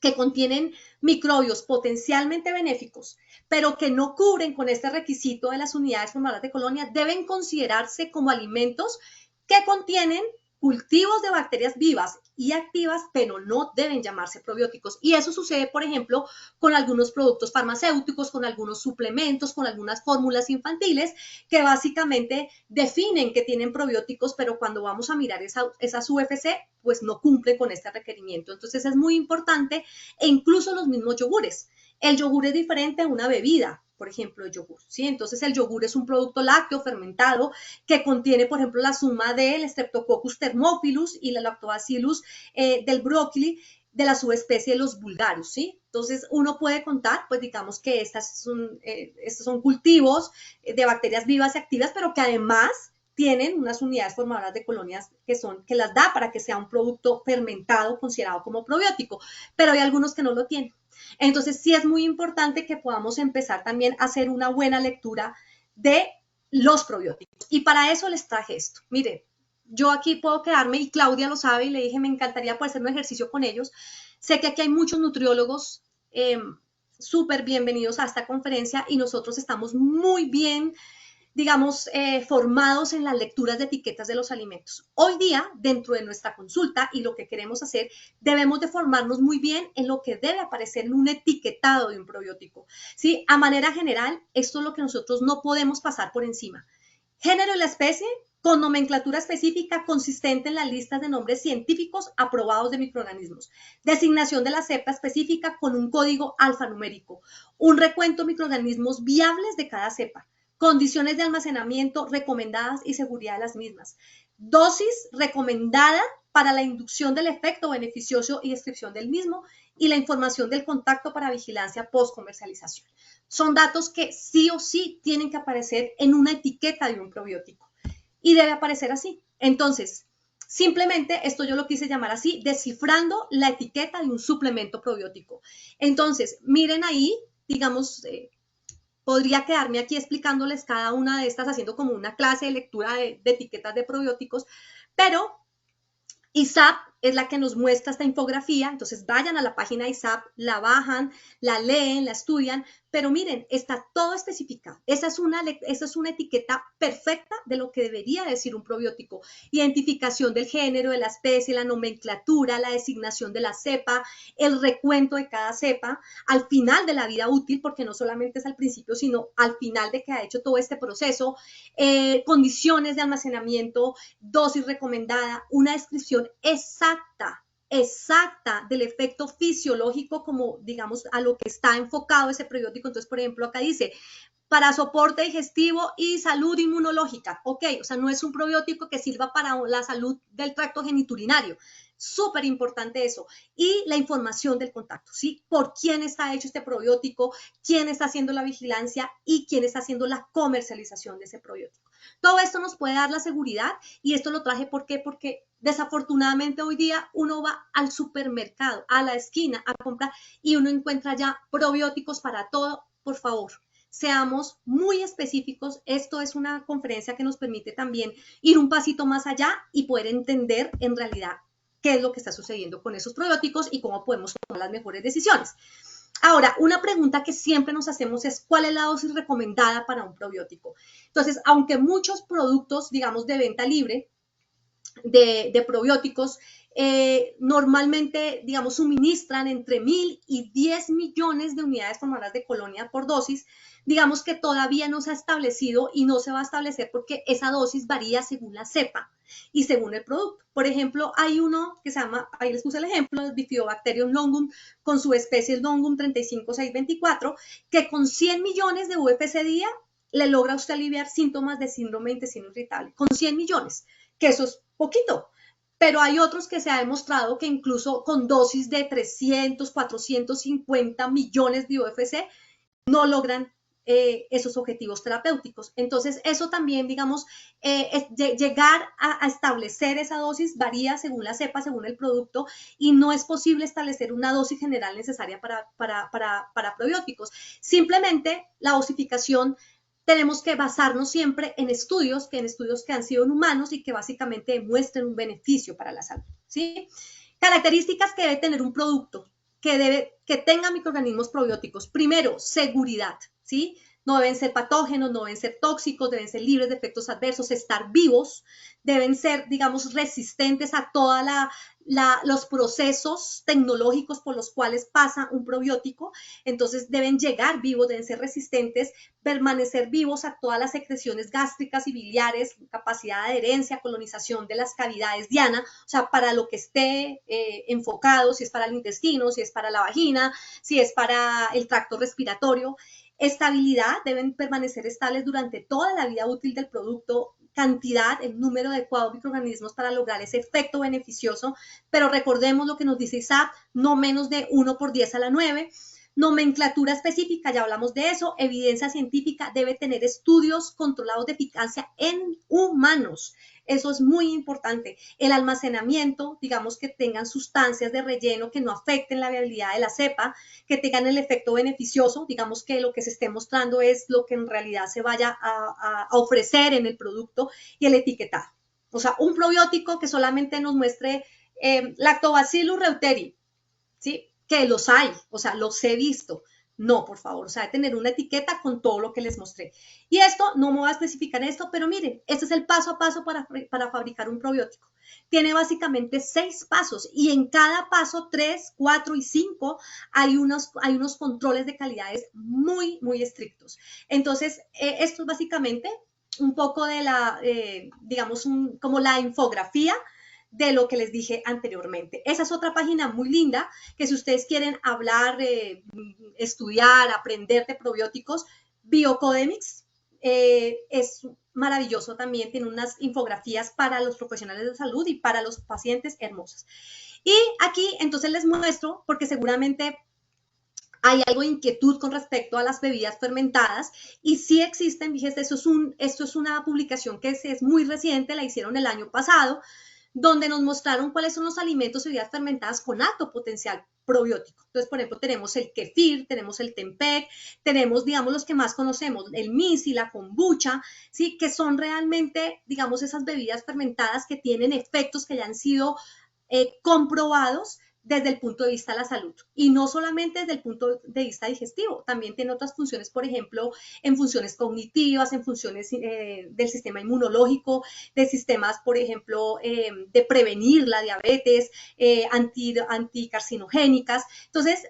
que contienen microbios potencialmente benéficos, pero que no cubren con este requisito de las unidades formadoras de colonia, deben considerarse como alimentos que contienen cultivos de bacterias vivas y activas, pero no deben llamarse probióticos. Y eso sucede, por ejemplo, con algunos productos farmacéuticos, con algunos suplementos, con algunas fórmulas infantiles, que básicamente definen que tienen probióticos, pero cuando vamos a mirar esas UFC, pues no cumplen con este requerimiento. Entonces es muy importante, e incluso los mismos yogures. El yogur es diferente a una bebida, por ejemplo, el yogur, ¿sí? Entonces, el yogur es un producto lácteo fermentado que contiene, por ejemplo, la suma del Streptococcus thermophilus y la Lactobacillus del brócoli de la subespecie de los vulgaris, ¿sí? Entonces, uno puede contar, pues digamos que estos son cultivos de bacterias vivas y activas, pero que además tienen unas unidades formadoras de colonias que las da para que sea un producto fermentado considerado como probiótico, pero hay algunos que no lo tienen. Entonces, sí es muy importante que podamos empezar también a hacer una buena lectura de los probióticos. Y para eso les traje esto. Mire, yo aquí puedo quedarme, y Claudia lo sabe, y le dije, me encantaría poder hacer un ejercicio con ellos. Sé que aquí hay muchos nutriólogos súper bienvenidos a esta conferencia y nosotros estamos muy bien digamos, formados en las lecturas de etiquetas de los alimentos. Hoy día, dentro de nuestra consulta y lo que queremos hacer, debemos de formarnos muy bien en lo que debe aparecer en un etiquetado de un probiótico. ¿Sí? A manera general, esto es lo que nosotros no podemos pasar por encima. Género y la especie, con nomenclatura específica consistente en las listas de nombres científicos aprobados de microorganismos. Designación de la cepa específica con un código alfanumérico. Un recuento de microorganismos viables de cada cepa. Condiciones de almacenamiento recomendadas y seguridad de las mismas. Dosis recomendada para la inducción del efecto beneficioso y descripción del mismo, y la información del contacto para vigilancia post-comercialización. Son datos que sí o sí tienen que aparecer en una etiqueta de un probiótico y debe aparecer así. Entonces, simplemente esto yo lo quise llamar así, descifrando la etiqueta de un suplemento probiótico. Entonces, miren ahí, digamos, podría quedarme aquí explicándoles cada una de estas, haciendo como una clase de lectura de etiquetas de probióticos, pero ISAP es la que nos muestra esta infografía, entonces vayan a la página de ISAP, la bajan, la leen, la estudian, pero miren, está todo especificado. Esa es una etiqueta perfecta de lo que debería decir un probiótico. Identificación del género, de la especie, la nomenclatura, la designación de la cepa, el recuento de cada cepa, al final de la vida útil, porque no solamente es al principio, sino al final de que ha hecho todo este proceso, condiciones de almacenamiento, dosis recomendada, una descripción exacta del efecto fisiológico, como digamos a lo que está enfocado ese probiótico. Entonces, por ejemplo, acá dice para soporte digestivo y salud inmunológica. Ok, o sea, no es un probiótico que sirva para la salud del tracto geniturinario. Súper importante eso. Y la información del contacto, ¿sí? Por quién está hecho este probiótico, quién está haciendo la vigilancia y quién está haciendo la comercialización de ese probiótico. Todo esto nos puede dar la seguridad, y esto lo traje, ¿por qué? Porque desafortunadamente hoy día uno va al supermercado, a la esquina a comprar, y uno encuentra ya probióticos para todo. Por favor, seamos muy específicos. Esto es una conferencia que nos permite también ir un pasito más allá y poder entender en realidad qué es lo que está sucediendo con esos probióticos y cómo podemos tomar las mejores decisiones. Ahora, una pregunta que siempre nos hacemos es ¿cuál es la dosis recomendada para un probiótico? Entonces, aunque muchos productos, digamos, de venta libre de probióticos normalmente, digamos, suministran entre 1.000 y 10 millones de unidades formadas de colonia por dosis, digamos que todavía no se ha establecido y no se va a establecer porque esa dosis varía según la cepa y según el producto. Por ejemplo, hay uno que se llama, ahí les puse el ejemplo, el Bifidobacterium longum con su especie el longum 35624, que con 100 millones de UFC día le logra a usted aliviar síntomas de síndrome de intestino irritable, con 100 millones, que eso es poquito. Pero hay otros que se ha demostrado que incluso con dosis de 300, 450 millones de UFC no logran esos objetivos terapéuticos. Entonces, eso también, digamos, llegar a establecer esa dosis varía según la cepa, según el producto, y no es posible establecer una dosis general necesaria para probióticos. Simplemente la dosificación tenemos que basarnos siempre en estudios que han sido en humanos y que básicamente demuestren un beneficio para la salud, ¿sí? Características que debe tener un producto que tenga microorganismos probióticos. Primero, seguridad, ¿sí? No deben ser patógenos, no deben ser tóxicos, deben ser libres de efectos adversos, estar vivos, deben ser, digamos, resistentes a todos los procesos tecnológicos por los cuales pasa un probiótico. Entonces deben llegar vivos, deben ser resistentes, permanecer vivos a todas las secreciones gástricas y biliares, capacidad de adherencia, colonización de las cavidades diana, o sea, para lo que esté enfocado, si es para el intestino, si es para la vagina, si es para el tracto respiratorio. Estabilidad, deben permanecer estables durante toda la vida útil del producto. Cantidad, el número adecuado de microorganismos para lograr ese efecto beneficioso, pero recordemos lo que nos dice ISAP, no menos de 1 por 10 a la 9. Nomenclatura específica, ya hablamos de eso. Evidencia científica, debe tener estudios controlados de eficacia en humanos. Eso es muy importante. El almacenamiento, digamos que tengan sustancias de relleno que no afecten la viabilidad de la cepa, que tengan el efecto beneficioso, digamos que lo que se esté mostrando es lo que en realidad se vaya a ofrecer en el producto, y el etiquetado. O sea, un probiótico que solamente nos muestre Lactobacillus reuteri, ¿sí? Que los hay, o sea, los he visto. No, por favor, o sea, de tener una etiqueta con todo lo que les mostré. Y esto, no me voy a especificar esto, pero miren, este es el paso a paso para fabricar un probiótico. Tiene básicamente 6 pasos y en cada paso 3, 4 y 5 hay unos controles de calidades muy, muy estrictos. Entonces, esto es básicamente un poco de la, digamos, como la infografía de lo que les dije anteriormente. Esa es otra página muy linda que si ustedes quieren hablar, estudiar, aprender de probióticos, Biocodemics es maravilloso también, tiene unas infografías para los profesionales de salud y para los pacientes hermosas. Y aquí entonces les muestro, porque seguramente hay algo de inquietud con respecto a las bebidas fermentadas y sí existen, fíjense, esto es una publicación que es muy reciente, la hicieron el año pasado, donde nos mostraron cuáles son los alimentos y bebidas fermentadas con alto potencial probiótico. Entonces, por ejemplo, tenemos el kefir, tenemos el tempeh, tenemos, digamos, los que más conocemos, el misi, la kombucha, ¿sí? Que son realmente, digamos, esas bebidas fermentadas que tienen efectos que ya han sido comprobados desde el punto de vista de la salud. Y no solamente desde el punto de vista digestivo, también tiene otras funciones, por ejemplo, en funciones cognitivas, en funciones del sistema inmunológico, de sistemas, por ejemplo, de prevenir la diabetes, anticarcinogénicas. Entonces,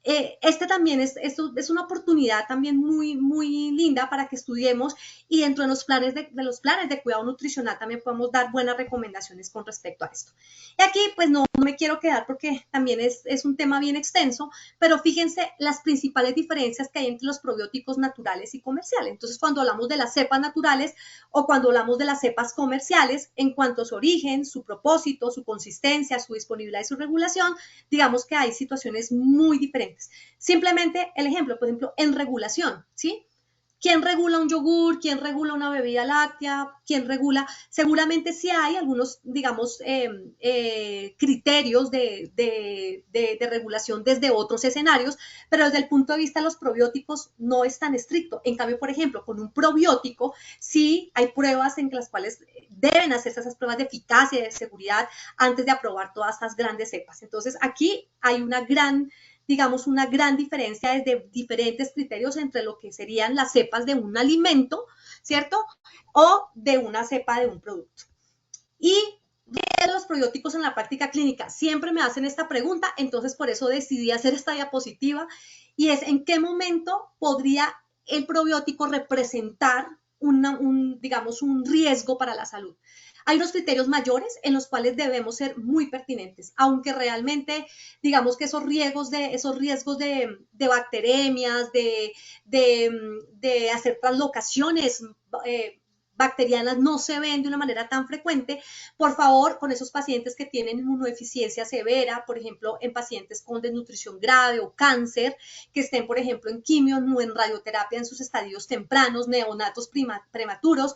este también es una oportunidad también muy, muy linda para que estudiemos y dentro de los planes de cuidado nutricional también podemos dar buenas recomendaciones con respecto a esto. Y aquí pues no me quiero quedar porque también es un tema bien extenso, pero fíjense las principales diferencias que hay entre los probióticos naturales y comerciales. Entonces, cuando hablamos de las cepas naturales o cuando hablamos de las cepas comerciales, en cuanto a su origen, su propósito, su consistencia, su disponibilidad y su regulación, digamos que hay situaciones muy diferentes. Simplemente el ejemplo, por ejemplo, en regulación, ¿sí? ¿Quién regula un yogur? ¿Quién regula una bebida láctea? ¿Quién regula? Seguramente sí hay algunos, digamos, criterios de regulación desde otros escenarios, pero desde el punto de vista de los probióticos no es tan estricto. En cambio, por ejemplo, con un probiótico sí hay pruebas en las cuales deben hacerse esas pruebas de eficacia y de seguridad antes de aprobar todas estas grandes cepas. Entonces, aquí hay una gran diferencia desde diferentes criterios entre lo que serían las cepas de un alimento, ¿cierto? O de una cepa de un producto. Y de los probióticos en la práctica clínica, siempre me hacen esta pregunta, entonces por eso decidí hacer esta diapositiva, y es en qué momento podría el probiótico representar digamos, un riesgo para la salud. Hay unos criterios mayores en los cuales debemos ser muy pertinentes, aunque realmente, digamos que esos riesgos de bacteremias, de hacer translocaciones bacterianas no se ven de una manera tan frecuente. Por favor, con esos pacientes que tienen inmunodeficiencia severa, por ejemplo, en pacientes con desnutrición grave o cáncer, que estén, por ejemplo, en quimio o en radioterapia en sus estadios tempranos, neonatos prematuros,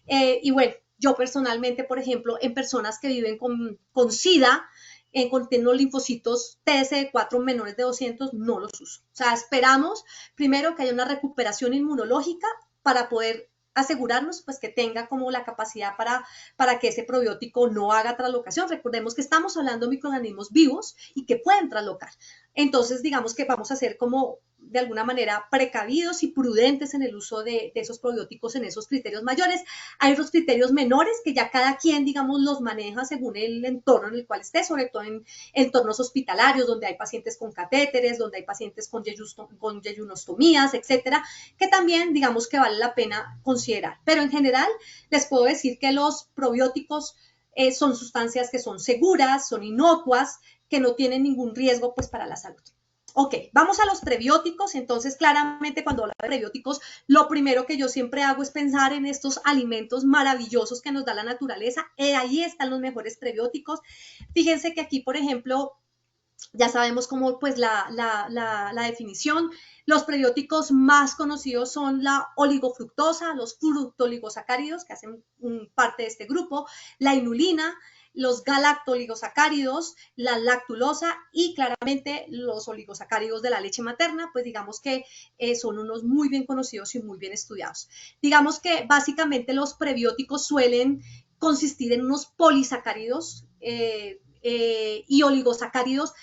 y bueno, yo personalmente, por ejemplo, en personas que viven con SIDA, contienen los linfocitos TSD4 menores de 200, no los uso. O sea, esperamos primero que haya una recuperación inmunológica para poder asegurarnos pues que tenga como la capacidad para que ese probiótico no haga translocación. Recordemos que estamos hablando de microorganismos vivos y que pueden translocar. Entonces, digamos que vamos a ser como de alguna manera precavidos y prudentes en el uso de esos probióticos en esos criterios mayores. Hay otros criterios menores que ya cada quien, digamos, los maneja según el entorno en el cual esté, sobre todo en entornos hospitalarios, donde hay pacientes con catéteres, donde hay pacientes con yeyunostomías, etcétera, que también, digamos, que vale la pena considerar. Pero en general, les puedo decir que los probióticos son sustancias que son seguras, son inocuas, que no tienen ningún riesgo, pues, para la salud. Ok, vamos a los prebióticos. Entonces, claramente cuando hablo de prebióticos, lo primero que yo siempre hago es pensar en estos alimentos maravillosos que nos da la naturaleza. Ahí están los mejores prebióticos. Fíjense que aquí, por ejemplo, ya sabemos cómo pues la definición. Los prebióticos más conocidos son la oligofructosa, los fructooligosacáridos, que hacen parte de este grupo, la inulina, los galactoligosacáridos, la lactulosa y claramente los oligosacáridos de la leche materna, pues digamos que son unos muy bien conocidos y muy bien estudiados. Digamos que básicamente los prebióticos suelen consistir en unos polisacáridos y oligosacáridos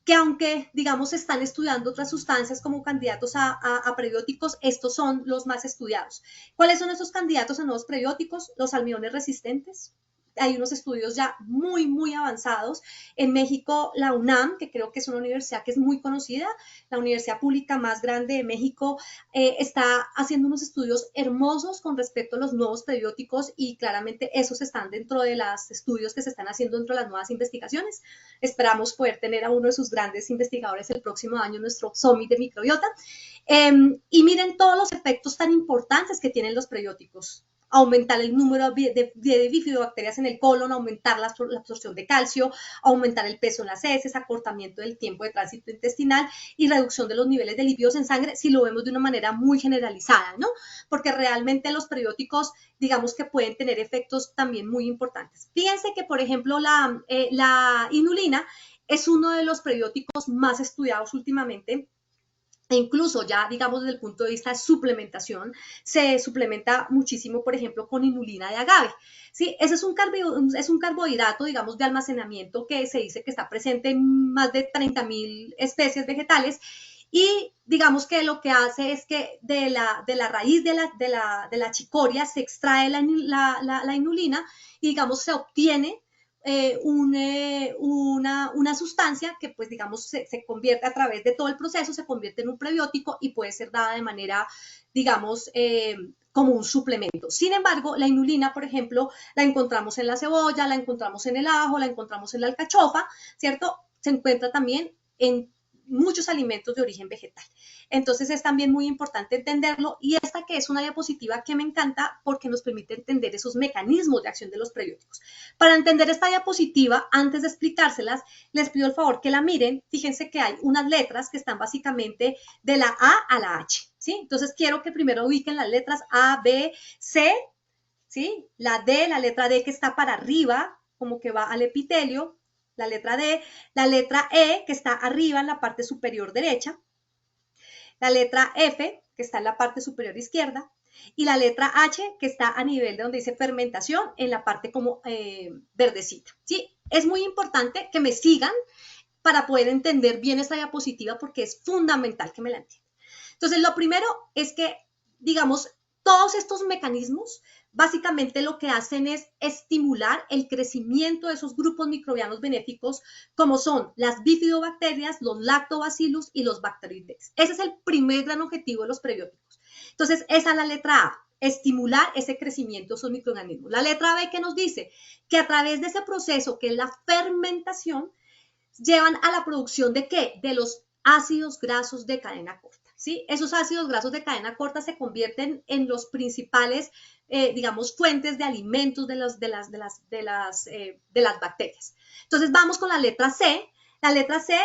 que aunque, digamos, se están estudiando otras sustancias como candidatos a prebióticos, estos son los más estudiados. ¿Cuáles son esos candidatos a nuevos prebióticos? Los almidones resistentes. Hay unos estudios ya muy, muy avanzados. En México, la UNAM, que creo que es una universidad que es muy conocida, la universidad pública más grande de México, está haciendo unos estudios hermosos con respecto a los nuevos prebióticos y claramente esos están dentro de los estudios que se están haciendo dentro de las nuevas investigaciones. Esperamos poder tener a uno de sus grandes investigadores el próximo año en nuestro Summit de Microbiota. Y miren todos los efectos tan importantes que tienen los prebióticos. Aumentar el número de bifidobacterias en el colon, aumentar la absorción de calcio, aumentar el peso en las heces, acortamiento del tiempo de tránsito intestinal y reducción de los niveles de lípidos en sangre, si lo vemos de una manera muy generalizada, ¿no? Porque realmente los prebióticos, digamos que pueden tener efectos también muy importantes. Fíjense que, por ejemplo, la inulina es uno de los prebióticos más estudiados últimamente. E incluso ya, digamos, desde el punto de vista de suplementación, se suplementa muchísimo, por ejemplo, con inulina de agave. ¿Sí? Ese es un carbohidrato, digamos, de almacenamiento que se dice que está presente en más de 30.000 especies vegetales y digamos que lo que hace es que de la raíz de la chicoria se extrae la inulina y, digamos, se obtiene una sustancia que, pues, digamos, se convierte a través de todo el proceso, se convierte en un prebiótico y puede ser dada de manera, digamos, como un suplemento. Sin embargo, la inulina, por ejemplo, la encontramos en la cebolla, la encontramos en el ajo, la encontramos en la alcachofa, ¿cierto? Se encuentra también en muchos alimentos de origen vegetal. Entonces es también muy importante entenderlo y esta que es una diapositiva que me encanta porque nos permite entender esos mecanismos de acción de los prebióticos. Para entender esta diapositiva, antes de explicárselas, les pido el favor que la miren. Fíjense que hay unas letras que están básicamente de la A a la H, ¿sí? Entonces quiero que primero ubiquen las letras A, B, C, ¿sí? La D, la letra D que está para arriba, como que va al epitelio, la letra D, la letra E que está arriba en la parte superior derecha, la letra F que está en la parte superior izquierda y la letra H que está a nivel de donde dice fermentación en la parte como verdecita, ¿sí? Es muy importante que me sigan para poder entender bien esta diapositiva porque es fundamental que me la entiendan. Entonces, lo primero es que, digamos, todos estos mecanismos básicamente lo que hacen es estimular el crecimiento de esos grupos microbianos benéficos como son las bifidobacterias, los lactobacillus y los bacteroidetes. Ese es el primer gran objetivo de los prebióticos. Entonces, esa es la letra A, estimular ese crecimiento de esos microorganismos. La letra B que nos dice que a través de ese proceso que es la fermentación, llevan a la producción de ¿qué? De los ácidos grasos de cadena corta. ¿Sí? Esos ácidos grasos de cadena corta se convierten en los principales, digamos, fuentes de alimentos de las bacterias. Entonces, vamos con la letra C. La letra C,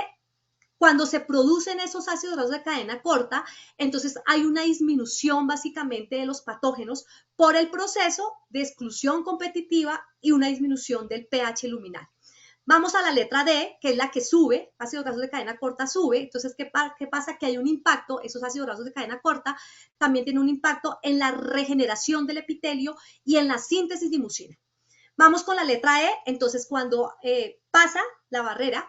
cuando se producen esos ácidos grasos de cadena corta, entonces hay una disminución básicamente de los patógenos por el proceso de exclusión competitiva y una disminución del pH luminal. Vamos a la letra D, que es la que sube, ácidos grasos de cadena corta sube. Entonces, ¿qué pasa? Que hay un impacto, esos ácidos grasos de cadena corta también tienen un impacto en la regeneración del epitelio y en la síntesis de mucina. Vamos con la letra E, entonces cuando pasa la barrera,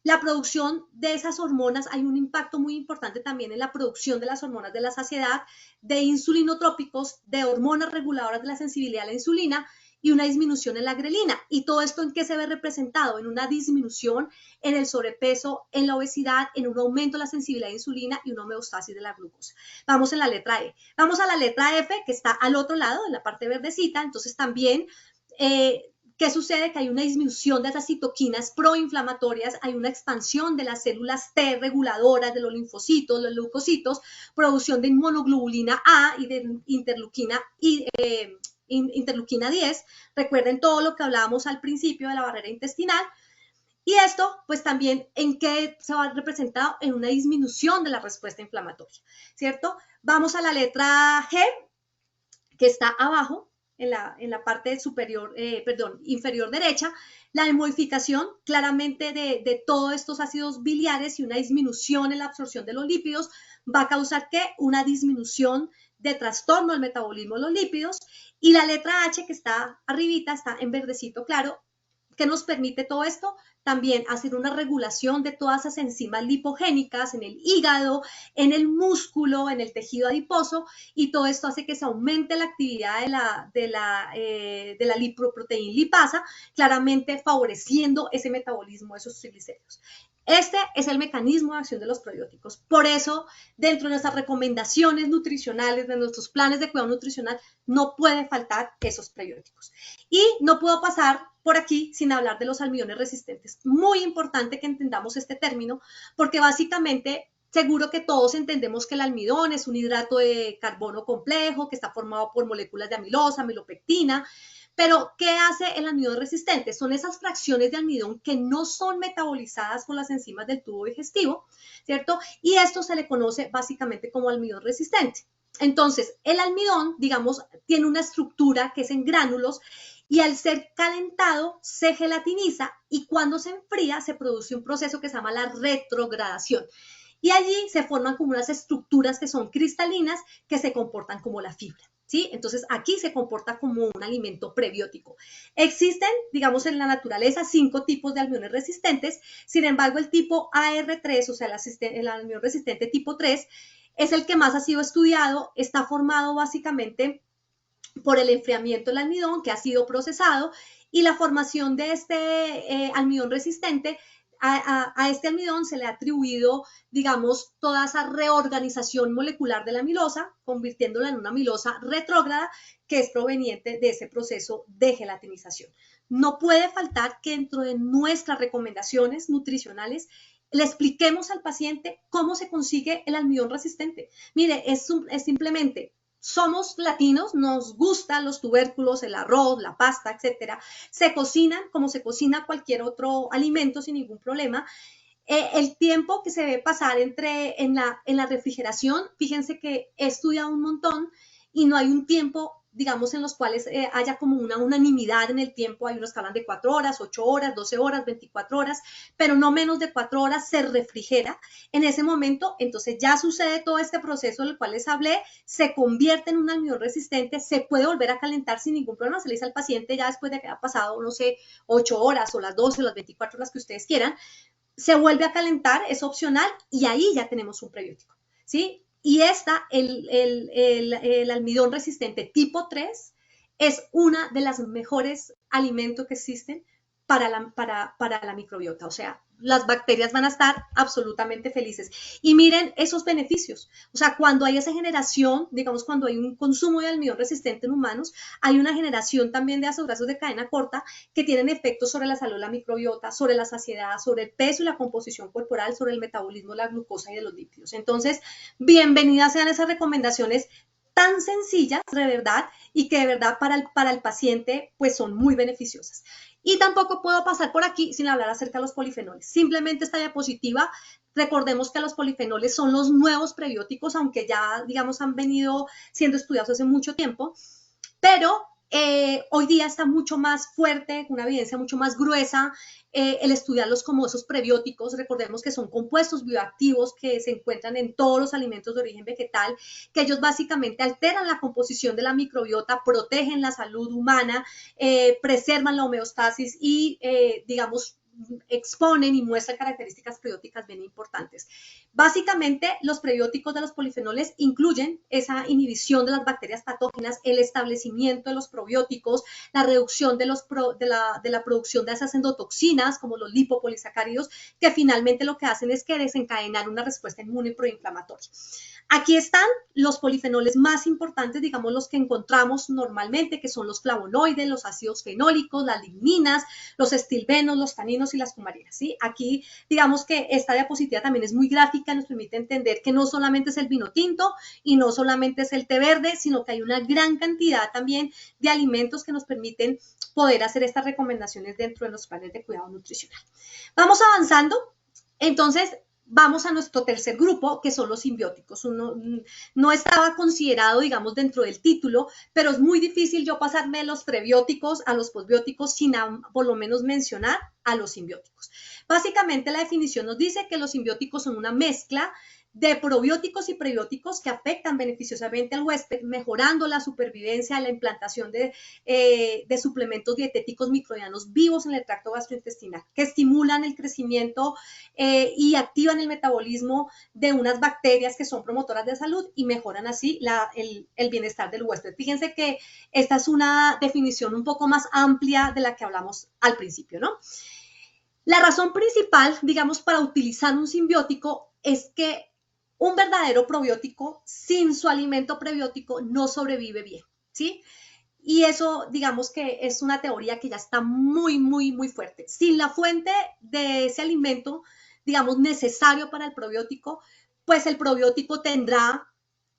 la producción de esas hormonas, hay un impacto muy importante también en la producción de las hormonas de la saciedad, de insulinotrópicos, de hormonas reguladoras de la sensibilidad a la insulina, y una disminución en la grelina. ¿Y todo esto en qué se ve representado? En una disminución en el sobrepeso, en la obesidad, en un aumento de la sensibilidad a la insulina y una homeostasis de la glucosa. Vamos en la letra E. Vamos a la letra F, que está al otro lado, en la parte verdecita. Entonces también, ¿qué sucede? Que hay una disminución de esas citoquinas proinflamatorias, hay una expansión de las células T reguladoras, de los linfocitos, los leucocitos, producción de inmunoglobulina A y de interleuquina interleuquina 10, recuerden todo lo que hablábamos al principio de la barrera intestinal, y esto pues también en qué se va representado en una disminución de la respuesta inflamatoria, ¿cierto? Vamos a la letra G, que está abajo, en la parte superior, inferior derecha, la modificación claramente de todos estos ácidos biliares y una disminución en la absorción de los lípidos va a causar ¿qué? Una disminución de trastorno del metabolismo de los lípidos. Y la letra H que está arribita, está en verdecito claro, ¿qué nos permite todo esto? también hacer una regulación de todas esas enzimas lipogénicas en el hígado, en el músculo, en el tejido adiposo, y todo esto hace que se aumente la actividad de la lipoproteína lipasa, claramente favoreciendo ese metabolismo de esos triglicéridos. Este es el mecanismo de acción de los probióticos. Por eso, dentro de nuestras recomendaciones nutricionales, de nuestros planes de cuidado nutricional, no puede faltar esos prebióticos. Y no puedo pasar por aquí sin hablar de los almidones resistentes. Muy importante que entendamos este término, porque básicamente seguro que todos entendemos que el almidón es un hidrato de carbono complejo que está formado por moléculas de amilosa, amilopectina. Pero, ¿qué hace el almidón resistente? Son esas fracciones de almidón que no son metabolizadas por las enzimas del tubo digestivo, ¿cierto? Y esto se le conoce básicamente como almidón resistente. Entonces, el almidón, digamos, tiene una estructura que es en gránulos y al ser calentado se gelatiniza y cuando se enfría se produce un proceso que se llama la retrogradación. Y allí se forman como unas estructuras que son cristalinas que se comportan como la fibra. ¿Sí? Entonces, aquí se comporta como un alimento prebiótico. Existen, digamos, en la naturaleza 5 tipos de almidones resistentes. Sin embargo, el tipo AR3, o sea, el almidón resistente tipo 3, es el que más ha sido estudiado. Está formado básicamente por el enfriamiento del almidón que ha sido procesado y la formación de este almidón resistente. A este almidón se le ha atribuido, digamos, toda esa reorganización molecular de la amilosa, convirtiéndola en una amilosa retrógrada que es proveniente de ese proceso de gelatinización. No puede faltar que dentro de nuestras recomendaciones nutricionales le expliquemos al paciente cómo se consigue el almidón resistente. Mire, es simplemente somos latinos, nos gustan los tubérculos, el arroz, la pasta, etcétera. Se cocinan como se cocina cualquier otro alimento sin ningún problema. El tiempo que se debe pasar en la refrigeración, fíjense que he estudiado un montón y no hay un tiempo, digamos, en los cuales haya como una unanimidad en el tiempo. Hay unos que hablan de 4 horas, 8 horas, 12 horas, 24 horas, pero no menos de 4 horas se refrigera. En ese momento, entonces ya sucede todo este proceso del cual les hablé, se convierte en un almidón resistente, se puede volver a calentar sin ningún problema. Se le dice al paciente ya después de que ha pasado, no sé, 8 horas o las 12 o las 24 horas que ustedes quieran, se vuelve a calentar, es opcional y ahí ya tenemos un prebiótico, ¿sí? Y el almidón resistente tipo 3 es una de las mejores alimentos que existen para la microbiota. O sea, las bacterias van a estar absolutamente felices. Y miren esos beneficios. O sea, cuando hay esa generación, digamos, cuando hay un consumo de almidón resistente en humanos, hay una generación también de ácidos grasos de cadena corta que tienen efectos sobre la salud de la microbiota, sobre la saciedad, sobre el peso y la composición corporal, sobre el metabolismo de la glucosa y de los lípidos. Entonces, bienvenidas sean esas recomendaciones tan sencillas, de verdad, y que de verdad para el paciente, pues son muy beneficiosas. Y tampoco puedo pasar por aquí sin hablar acerca de los polifenoles. Simplemente esta diapositiva, recordemos que los polifenoles son los nuevos prebióticos, aunque ya, digamos, han venido siendo estudiados hace mucho tiempo, pero hoy día está mucho más fuerte, una evidencia mucho más gruesa, el estudiarlos como esos prebióticos. Recordemos que son compuestos bioactivos que se encuentran en todos los alimentos de origen vegetal, que ellos básicamente alteran la composición de la microbiota, protegen la salud humana, preservan la homeostasis y, digamos, exponen y muestran características prebióticas bien importantes. Básicamente, los prebióticos de los polifenoles incluyen esa inhibición de las bacterias patógenas, el establecimiento de los probióticos, la reducción de la producción de esas endotoxinas, como los lipopolisacáridos, que finalmente lo que hacen es que desencadenan una respuesta inmune proinflamatoria. Aquí están los polifenoles más importantes, digamos, los que encontramos normalmente, que son los flavonoides, los ácidos fenólicos, las ligninas, los estilbenos, los taninos y las cumarinas, ¿sí? Aquí, digamos que esta diapositiva también es muy gráfica, nos permite entender que no solamente es el vino tinto y no solamente es el té verde, sino que hay una gran cantidad también de alimentos que nos permiten poder hacer estas recomendaciones dentro de los planes de cuidado nutricional. Vamos avanzando. Entonces, vamos a nuestro tercer grupo, que son los simbióticos. No estaba considerado, digamos, dentro del título, pero es muy difícil yo pasarme de los prebióticos a los posbióticos sin por lo menos mencionar a los simbióticos. Básicamente, la definición nos dice que los simbióticos son una mezcla de probióticos y prebióticos que afectan beneficiosamente al huésped, mejorando la supervivencia, la implantación de suplementos dietéticos microbianos vivos en el tracto gastrointestinal, que estimulan el crecimiento y activan el metabolismo de unas bacterias que son promotoras de salud y mejoran así el bienestar del huésped. Fíjense que esta es una definición un poco más amplia de la que hablamos al principio, ¿no? La razón principal, digamos, para utilizar un simbiótico es que un verdadero probiótico sin su alimento prebiótico no sobrevive bien, ¿sí? Y eso, digamos que es una teoría que ya está muy, muy, muy fuerte. Sin la fuente de ese alimento, digamos, necesario para el probiótico, pues el probiótico tendrá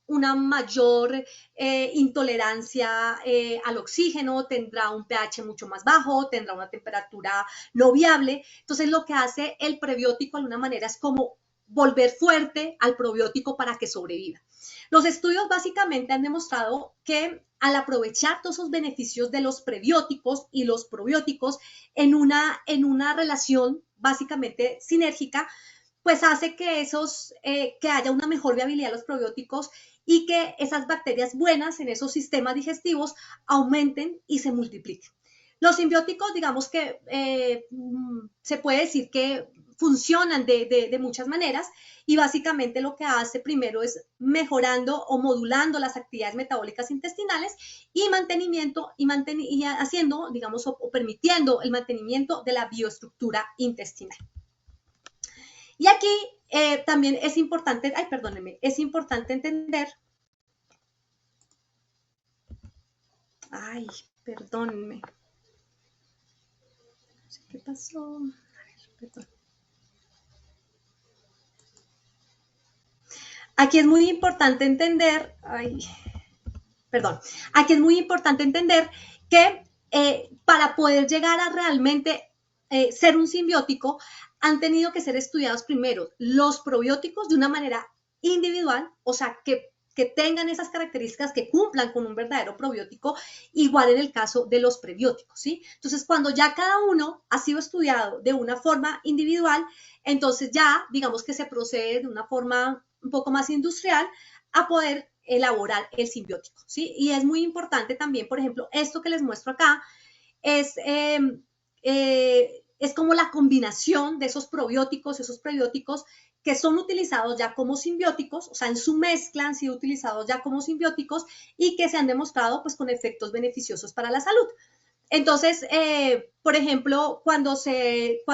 una mayor intolerancia al oxígeno, tendrá un pH mucho más bajo, tendrá una temperatura no viable. Entonces, lo que hace el prebiótico de alguna manera es como volver fuerte al probiótico para que sobreviva. Los estudios básicamente han demostrado que al aprovechar todos esos beneficios de los prebióticos y los probióticos en una relación básicamente sinérgica, pues hace que que haya una mejor viabilidad de los probióticos y que esas bacterias buenas en esos sistemas digestivos aumenten y se multipliquen. Los simbióticos, digamos que se puede decir que funcionan de muchas maneras y básicamente lo que hace primero es mejorando o modulando las actividades metabólicas intestinales y haciendo, digamos, o permitiendo el mantenimiento de la bioestructura intestinal. Y aquí también es importante, es importante entender, perdónenme, no sé qué pasó, perdón. Aquí es muy importante entender, aquí es muy importante entender que para poder llegar a realmente ser un simbiótico, han tenido que ser estudiados primero los probióticos de una manera individual, o sea, que tengan esas características que cumplan con un verdadero probiótico, igual en el caso de los prebióticos, ¿sí? Entonces, cuando ya cada uno ha sido estudiado de una forma individual, entonces ya, digamos que se procede de una forma un poco más industrial a poder elaborar el simbiótico, ¿sí? Y es muy importante también, por ejemplo, esto que les muestro acá es como la combinación de esos probióticos, esos prebióticos que son utilizados ya como simbióticos, o sea, en su mezcla han sido utilizados ya como simbióticos y que se han demostrado pues con efectos beneficiosos para la salud. Entonces, por ejemplo, cuando se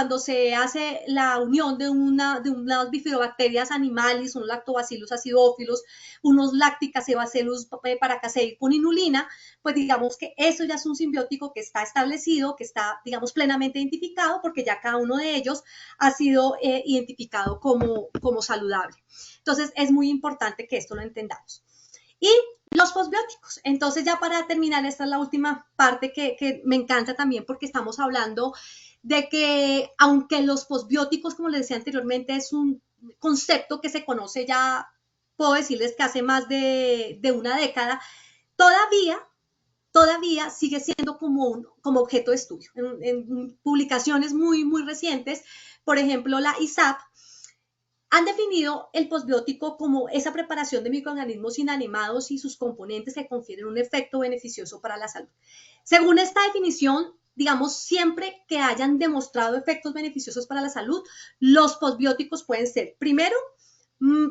hace la unión de unas bifidobacterias animalis, un lactobacillus acidophilus, unos lacticacebacillus paracasei con inulina, pues digamos que eso ya es un simbiótico que está establecido, que está, digamos, plenamente identificado, porque ya cada uno de ellos ha sido identificado como saludable. Entonces, es muy importante que esto lo entendamos. Y los posbióticos. Entonces, ya para terminar, esta es la última parte que me encanta también porque estamos hablando de que, aunque los posbióticos, como les decía anteriormente, es un concepto que se conoce ya, puedo decirles que hace más de una década, todavía sigue siendo como objeto de estudio. En publicaciones muy, muy recientes, por ejemplo, la ISAP, han definido el posbiótico como esa preparación de microorganismos inanimados y sus componentes que confieren un efecto beneficioso para la salud. Según esta definición, digamos, siempre que hayan demostrado efectos beneficiosos para la salud, los posbióticos pueden ser, primero,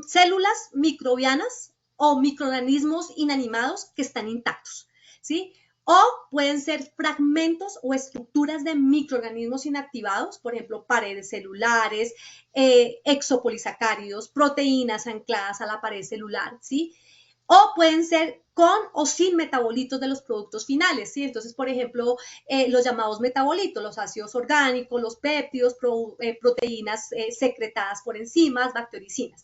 células microbianas o microorganismos inanimados que están intactos, ¿sí? O pueden ser fragmentos o estructuras de microorganismos inactivados, por ejemplo, paredes celulares, exopolisacáridos, proteínas ancladas a la pared celular, ¿sí? O pueden ser con o sin metabolitos de los productos finales, ¿sí? Entonces, por ejemplo, los llamados metabolitos, los ácidos orgánicos, los péptidos, proteínas secretadas por enzimas, bactericinas.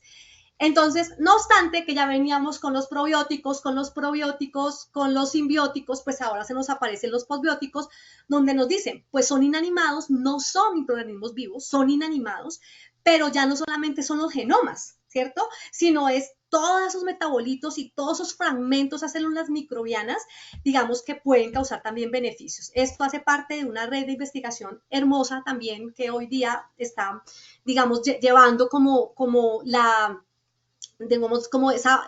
Entonces, no obstante que ya veníamos con los probióticos, con los probióticos, con los simbióticos, pues ahora se nos aparecen los posbióticos, donde nos dicen, pues son inanimados, no son microorganismos vivos, son inanimados, pero ya no solamente son los genomas, ¿cierto? Sino es todos esos metabolitos y todos esos fragmentos a células microbianas, digamos que pueden causar también beneficios. Esto hace parte de una red de investigación hermosa también que hoy día está, digamos, llevando como digamos, como esa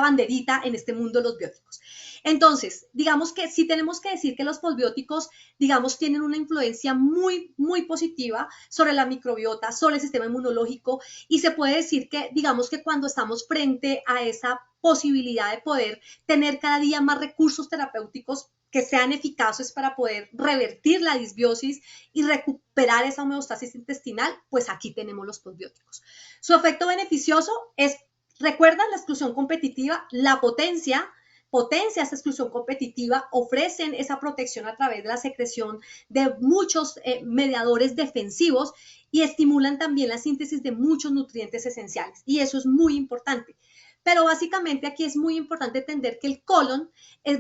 banderita en este mundo de los bióticos. Entonces, digamos que sí tenemos que decir que los posbióticos, digamos, tienen una influencia muy, muy positiva sobre la microbiota, sobre el sistema inmunológico, y se puede decir que, digamos, que cuando estamos frente a esa posibilidad de poder tener cada día más recursos terapéuticos que sean eficaces para poder revertir la disbiosis y recuperar esa homeostasis intestinal, pues aquí tenemos los posbióticos. Su efecto beneficioso es, recuerdan, la exclusión competitiva, la potencia esa exclusión competitiva, ofrecen esa protección a través de la secreción de muchos mediadores defensivos y estimulan también la síntesis de muchos nutrientes esenciales. Y eso es muy importante. Pero básicamente aquí es muy importante entender que el colon es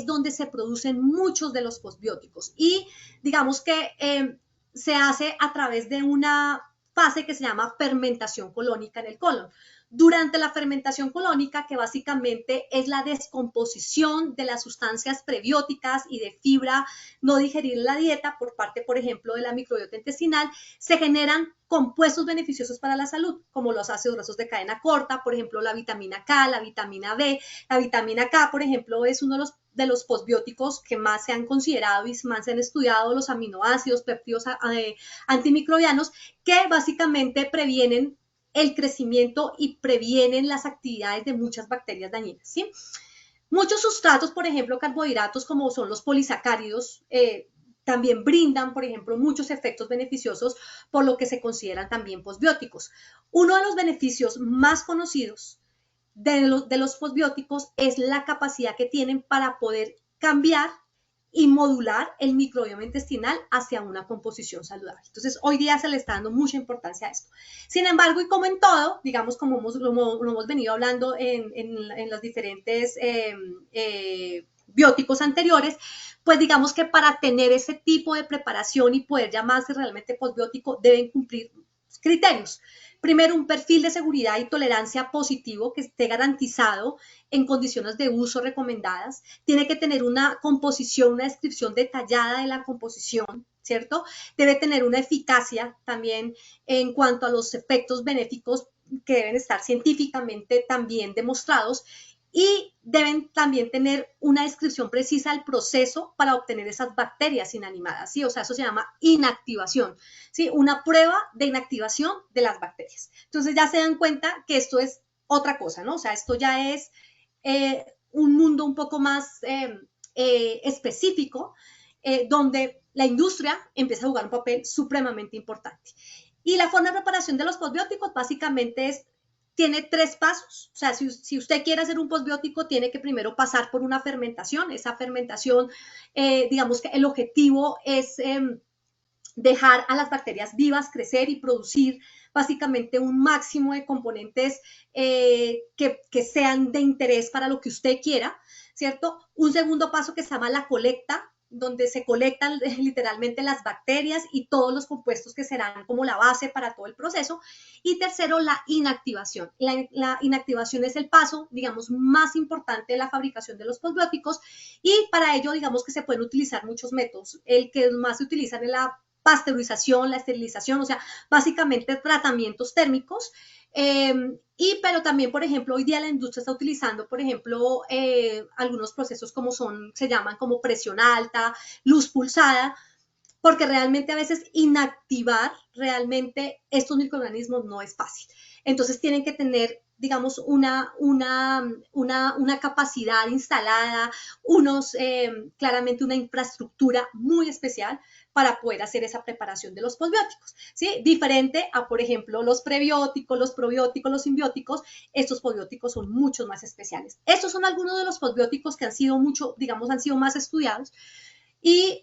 donde se producen muchos de los posbióticos. Y digamos que se hace a través de una fase que se llama fermentación colónica en el colon. Durante la fermentación colónica, que básicamente es la descomposición de las sustancias prebióticas y de fibra no digerida en la dieta por parte, por ejemplo, de la microbiota intestinal, se generan compuestos beneficiosos para la salud, como los ácidos grasos de cadena corta, por ejemplo, la vitamina K, la vitamina B. La vitamina K, por ejemplo, es uno de los posbióticos que más se han considerado y más se han estudiado, los aminoácidos, péptidos antimicrobianos, que básicamente previenen el crecimiento y previenen las actividades de muchas bacterias dañinas, ¿sí? Muchos sustratos, por ejemplo, carbohidratos como son los polisacáridos, también brindan, por ejemplo, muchos efectos beneficiosos, por lo que se consideran también posbióticos. Uno de los beneficios más conocidos de los posbióticos es la capacidad que tienen para poder cambiar y modular el microbioma intestinal hacia una composición saludable. Entonces, hoy día se le está dando mucha importancia a esto. Sin embargo, y como en todo, digamos, como lo hemos venido hablando en los diferentes bióticos anteriores, pues digamos que para tener ese tipo de preparación y poder llamarse realmente posbiótico, deben cumplir criterios. Primero, un perfil de seguridad y tolerancia positivo que esté garantizado en condiciones de uso recomendadas. Tiene que tener una composición, una descripción detallada de la composición, ¿cierto? Debe tener una eficacia también en cuanto a los efectos benéficos que deben estar científicamente también demostrados, y deben también tener una descripción precisa del proceso para obtener esas bacterias inanimadas, ¿sí? O sea, eso se llama inactivación, ¿sí? Una prueba de inactivación de las bacterias. Entonces ya se dan cuenta que esto es otra cosa, ¿no? O sea, esto ya es un mundo un poco más específico, donde la industria empieza a jugar un papel supremamente importante. Y la forma de preparación de los posbióticos básicamente tiene 3 pasos. O sea, si usted quiere hacer un posbiótico, tiene que primero pasar por una fermentación. Esa fermentación, digamos que el objetivo es dejar a las bacterias vivas crecer y producir básicamente un máximo de componentes que sean de interés para lo que usted quiera, ¿cierto? Un segundo paso que se llama la colecta, donde se colectan literalmente las bacterias y todos los compuestos que serán como la base para todo el proceso. Y tercero, la inactivación. La inactivación es el paso, digamos, más importante de la fabricación de los posbióticos, y para ello, digamos que se pueden utilizar muchos métodos. El que más se utilizan es la pasteurización, la esterilización, o sea, básicamente tratamientos térmicos. Pero también, por ejemplo, hoy día la industria está utilizando, por ejemplo, algunos procesos se llaman como presión alta, luz pulsada, porque realmente a veces inactivar realmente estos microorganismos no es fácil. Entonces tienen que tener, digamos, una capacidad instalada, claramente una infraestructura muy especial para poder hacer esa preparación de los posbióticos, ¿sí? Diferente a, por ejemplo, los prebióticos, los probióticos, los simbióticos. Estos posbióticos son mucho más especiales. Estos son algunos de los posbióticos que han sido han sido más estudiados. Y,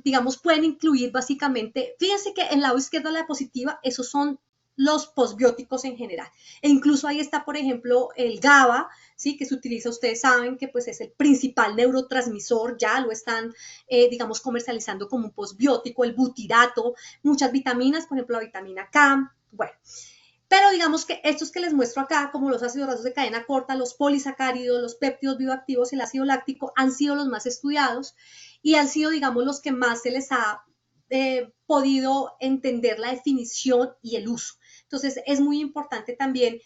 digamos, pueden incluir básicamente, fíjense que en el lado izquierdo de la diapositiva, esos son los posbióticos en general. E incluso ahí está, por ejemplo, el GABA, ¿sí? Que se utiliza, ustedes saben que pues es el principal neurotransmisor, ya lo están, digamos, comercializando como un posbiótico, el butirato, muchas vitaminas, por ejemplo, la vitamina K, bueno. Pero digamos que estos que les muestro acá, como los ácidos grasos de cadena corta, los polisacáridos, los péptidos bioactivos y el ácido láctico, han sido los más estudiados y han sido, digamos, los que más se les ha podido entender la definición y el uso. Entonces, es muy importante también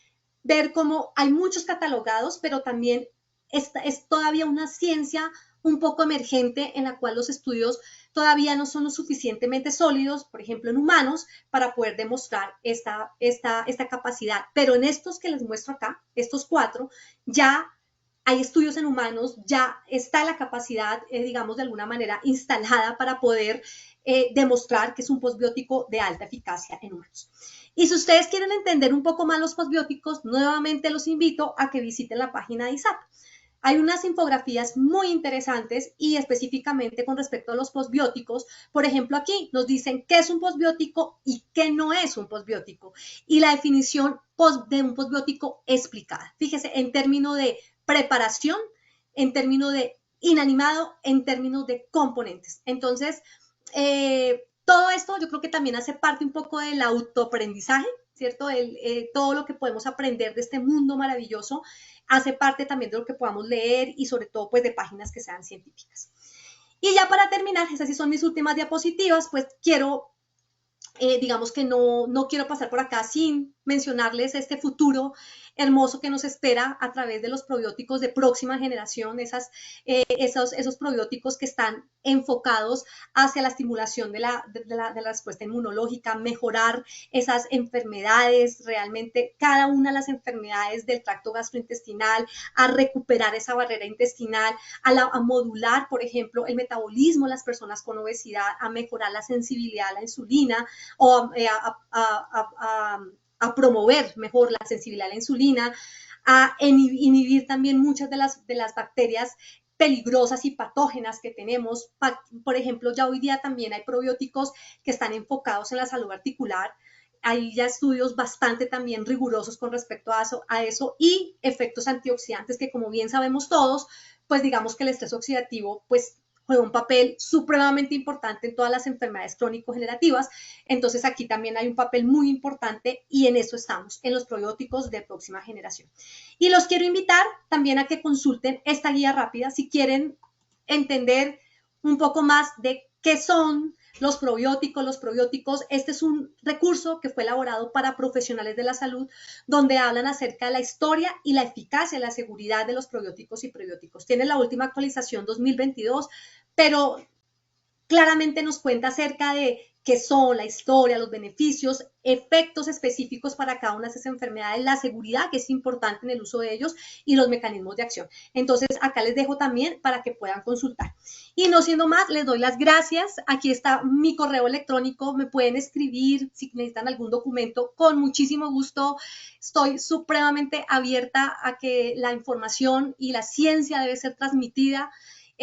ver cómo hay muchos catalogados, pero también es todavía una ciencia un poco emergente en la cual los estudios todavía no son lo suficientemente sólidos, por ejemplo, en humanos, para poder demostrar esta capacidad. Pero en estos que les muestro acá, estos 4, ya hay estudios en humanos, ya está la capacidad, digamos, de alguna manera instalada para poder demostrar que es un postbiótico de alta eficacia en humanos. Y si ustedes quieren entender un poco más los postbióticos, nuevamente los invito a que visiten la página de ISAP. Hay unas infografías muy interesantes y específicamente con respecto a los postbióticos. Por ejemplo, aquí nos dicen qué es un postbiótico y qué no es un postbiótico. Y la definición de un postbiótico explicada. Fíjese, en términos de preparación, en términos de inanimado, en términos de componentes. Entonces, todo esto yo creo que también hace parte un poco del autoaprendizaje, ¿cierto? Todo lo que podemos aprender de este mundo maravilloso hace parte también de lo que podamos leer y sobre todo pues de páginas que sean científicas. Y ya para terminar, esas sí son mis últimas diapositivas, pues quiero, digamos que no quiero pasar por acá sin mencionarles este futuro hermoso que nos espera a través de los probióticos de próxima generación, esos probióticos que están enfocados hacia la estimulación de la respuesta inmunológica, mejorar esas enfermedades, realmente cada una de las enfermedades del tracto gastrointestinal, a recuperar esa barrera intestinal, a modular, por ejemplo, el metabolismo de las personas con obesidad, a mejorar la sensibilidad a la insulina o a promover mejor la sensibilidad a la insulina, a inhibir también muchas de las bacterias peligrosas y patógenas que tenemos. Por ejemplo, ya hoy día también hay probióticos que están enfocados en la salud articular. Hay ya estudios bastante también rigurosos con respecto a eso y efectos antioxidantes que, como bien sabemos todos, pues digamos que el estrés oxidativo pues juega un papel supremamente importante en todas las enfermedades crónico-generativas. Entonces aquí también hay un papel muy importante y en eso estamos, en los probióticos de próxima generación. Y los quiero invitar también a que consulten esta guía rápida si quieren entender un poco más de qué son los probióticos. Este es un recurso que fue elaborado para profesionales de la salud, donde hablan acerca de la historia y la eficacia, la seguridad de los probióticos y prebióticos. Tiene la última actualización 2022, pero claramente nos cuenta acerca de qué son, la historia, los beneficios, efectos específicos para cada una de esas enfermedades, la seguridad que es importante en el uso de ellos y los mecanismos de acción. Entonces, acá les dejo también para que puedan consultar. Y no siendo más, les doy las gracias. Aquí está mi correo electrónico, me pueden escribir si necesitan algún documento, con muchísimo gusto. Estoy supremamente abierta a que la información y la ciencia debe ser transmitida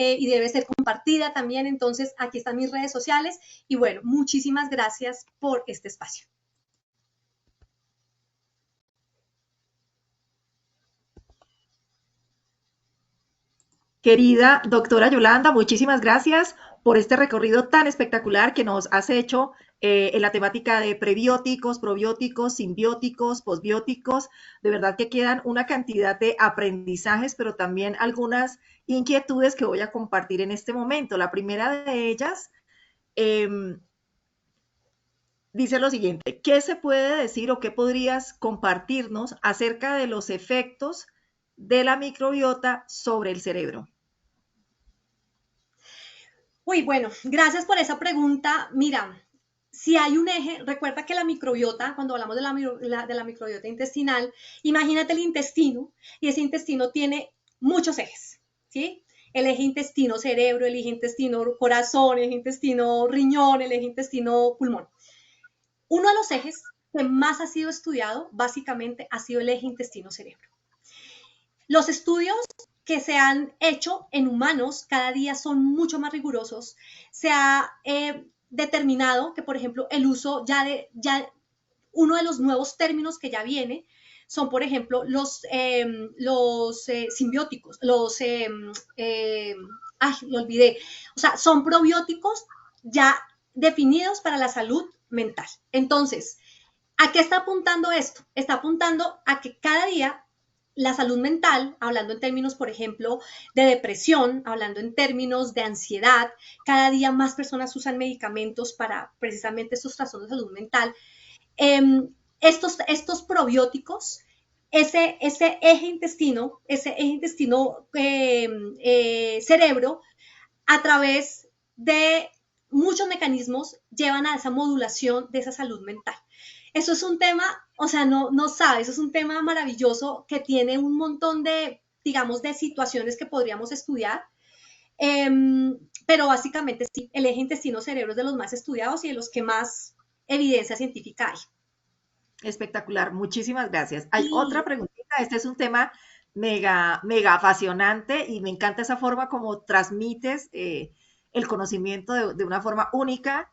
y debe ser compartida también. Entonces, aquí están mis redes sociales y bueno, muchísimas gracias por este espacio. Querida doctora Yolanda, muchísimas gracias por este recorrido tan espectacular que nos has hecho en la temática de prebióticos, probióticos, simbióticos, posbióticos. De verdad que quedan una cantidad de aprendizajes, pero también algunas inquietudes que voy a compartir en este momento. La primera de ellas dice lo siguiente: ¿qué se puede decir o qué podrías compartirnos acerca de los efectos de la microbiota sobre el cerebro? Uy, bueno, gracias por esa pregunta. Mira, si hay un eje, recuerda que la microbiota, cuando hablamos de la microbiota intestinal, imagínate el intestino y ese intestino tiene muchos ejes, ¿sí? El eje intestino-cerebro, el eje intestino-corazón, el eje intestino-riñón, el eje intestino-pulmón. Uno de los ejes que más ha sido estudiado, básicamente, ha sido el eje intestino-cerebro. Los estudios que se han hecho en humanos cada día son mucho más rigurosos. Se ha determinado que, por ejemplo, el uso uno de los nuevos términos que ya viene son, por ejemplo, los simbióticos, lo olvidé. O sea, son probióticos ya definidos para la salud mental. Entonces, ¿a qué está apuntando esto? Está apuntando a que cada día la salud mental, hablando en términos, por ejemplo, de depresión, hablando en términos de ansiedad, cada día más personas usan medicamentos para precisamente estos trastornos de salud mental. Estos probióticos ese eje intestino cerebro, a través de muchos mecanismos, llevan a esa modulación de esa salud mental. Eso es un tema, o sea, no sabes, es un tema maravilloso que tiene un montón de, digamos, de situaciones que podríamos estudiar. Pero básicamente sí, el eje intestino-cerebro es de los más estudiados y de los que más evidencia científica hay. Espectacular, muchísimas gracias. Hay otra Y preguntita, este es un tema mega, mega apasionante y me encanta esa forma como transmites el conocimiento de una forma única,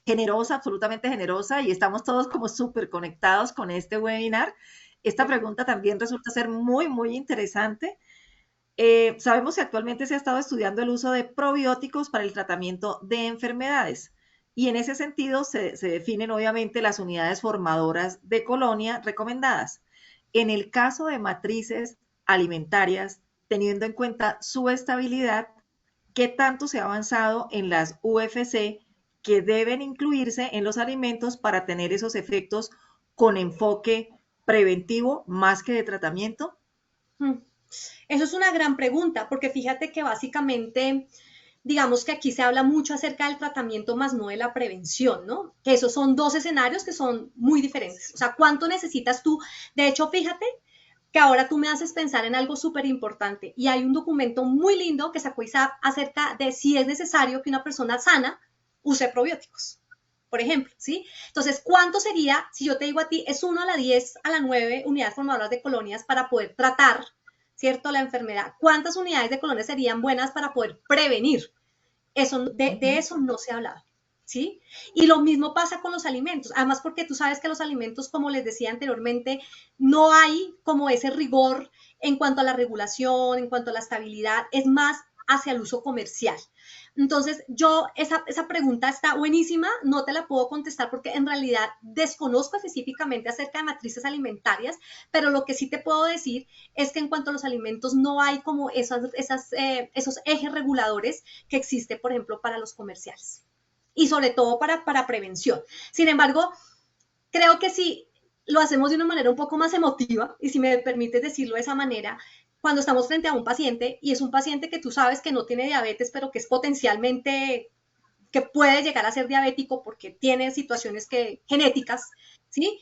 generosa, absolutamente generosa, y estamos todos como súper conectados con este webinar. Esta pregunta también resulta ser muy, muy interesante. Sabemos que actualmente se ha estado estudiando el uso de probióticos para el tratamiento de enfermedades. Y en ese sentido se definen obviamente las unidades formadoras de colonia recomendadas. En el caso de matrices alimentarias, teniendo en cuenta su estabilidad, ¿qué tanto se ha avanzado en las UFC que deben incluirse en los alimentos para tener esos efectos con enfoque preventivo más que de tratamiento? mm, eso es una gran pregunta, porque fíjate que básicamente, digamos que aquí se habla mucho acerca del tratamiento más no de la prevención, ¿no? Que esos son dos escenarios que son muy diferentes. O sea, ¿cuánto necesitas tú? De hecho, fíjate que ahora tú me haces pensar en algo súper importante y hay un documento muy lindo que sacó ISAP acerca de si es necesario que una persona sana use probióticos, por ejemplo, ¿sí? Entonces, ¿cuánto sería, si yo te digo a ti, es 1 a la 10 a la 9 unidades formadoras de colonias para poder tratar, ¿cierto?, la enfermedad? ¿Cuántas unidades de colonias serían buenas para poder prevenir? Eso, de eso no se ha hablado. ¿Sí? Y lo mismo pasa con los alimentos, además porque tú sabes que los alimentos, como les decía anteriormente, no hay como ese rigor en cuanto a la regulación, en cuanto a la estabilidad, es más hacia el uso comercial. Entonces, esa pregunta está buenísima, no te la puedo contestar porque en realidad desconozco específicamente acerca de matrices alimentarias, pero lo que sí te puedo decir es que en cuanto a los alimentos no hay como esos ejes reguladores que existe, por ejemplo, para los comerciales y sobre todo para prevención. Sin embargo, creo que si lo hacemos de una manera un poco más emotiva, y si me permites decirlo de esa manera, cuando estamos frente a un paciente y es un paciente que tú sabes que no tiene diabetes, pero que es potencialmente, que puede llegar a ser diabético porque tiene situaciones genéticas, ¿sí?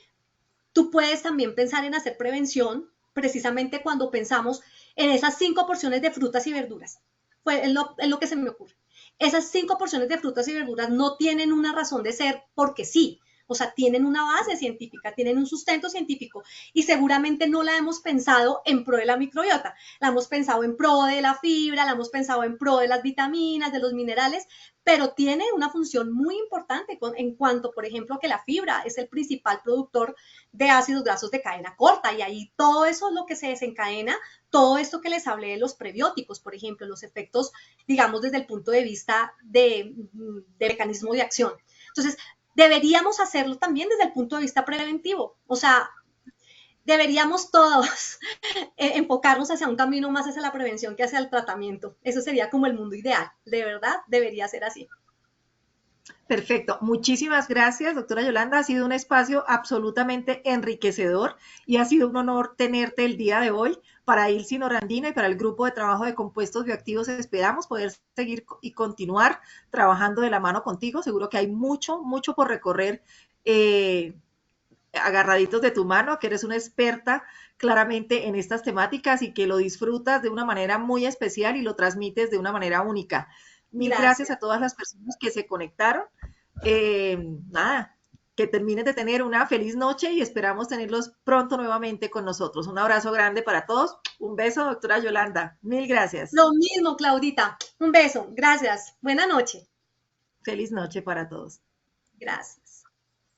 Tú puedes también pensar en hacer prevención precisamente cuando pensamos en esas 5 porciones de frutas y verduras. Es lo que se me ocurre. Esas 5 porciones de frutas y verduras no tienen una razón de ser porque sí. O sea, tienen una base científica, tienen un sustento científico y seguramente no la hemos pensado en pro de la microbiota, la hemos pensado en pro de la fibra, la hemos pensado en pro de las vitaminas, de los minerales, pero tiene una función muy importante en cuanto, por ejemplo, que la fibra es el principal productor de ácidos grasos de cadena corta y ahí todo eso es lo que se desencadena, todo esto que les hablé de los prebióticos, por ejemplo, los efectos, digamos, desde el punto de vista de mecanismo de acción. Entonces, deberíamos hacerlo también desde el punto de vista preventivo. O sea, deberíamos todos enfocarnos hacia un camino más hacia la prevención que hacia el tratamiento. Eso sería como el mundo ideal. De verdad, debería ser así. Perfecto. Muchísimas gracias, doctora Yolanda. Ha sido un espacio absolutamente enriquecedor y ha sido un honor tenerte el día de hoy para ILSI Norandino y para el grupo de trabajo de compuestos bioactivos. Esperamos poder seguir y continuar trabajando de la mano contigo. Seguro que hay mucho, mucho por recorrer. Agarraditos de tu mano, que eres una experta claramente en estas temáticas y que lo disfrutas de una manera muy especial y lo transmites de una manera única. Mil gracias Gracias. a todas las personas que se conectaron. Nada, que terminen de tener una feliz noche y esperamos tenerlos pronto nuevamente con nosotros. Un abrazo grande para todos. Un beso, doctora Yolanda. Mil gracias. Lo mismo, Claudita. Un beso. Gracias. Buena noche. Feliz noche para todos. Gracias.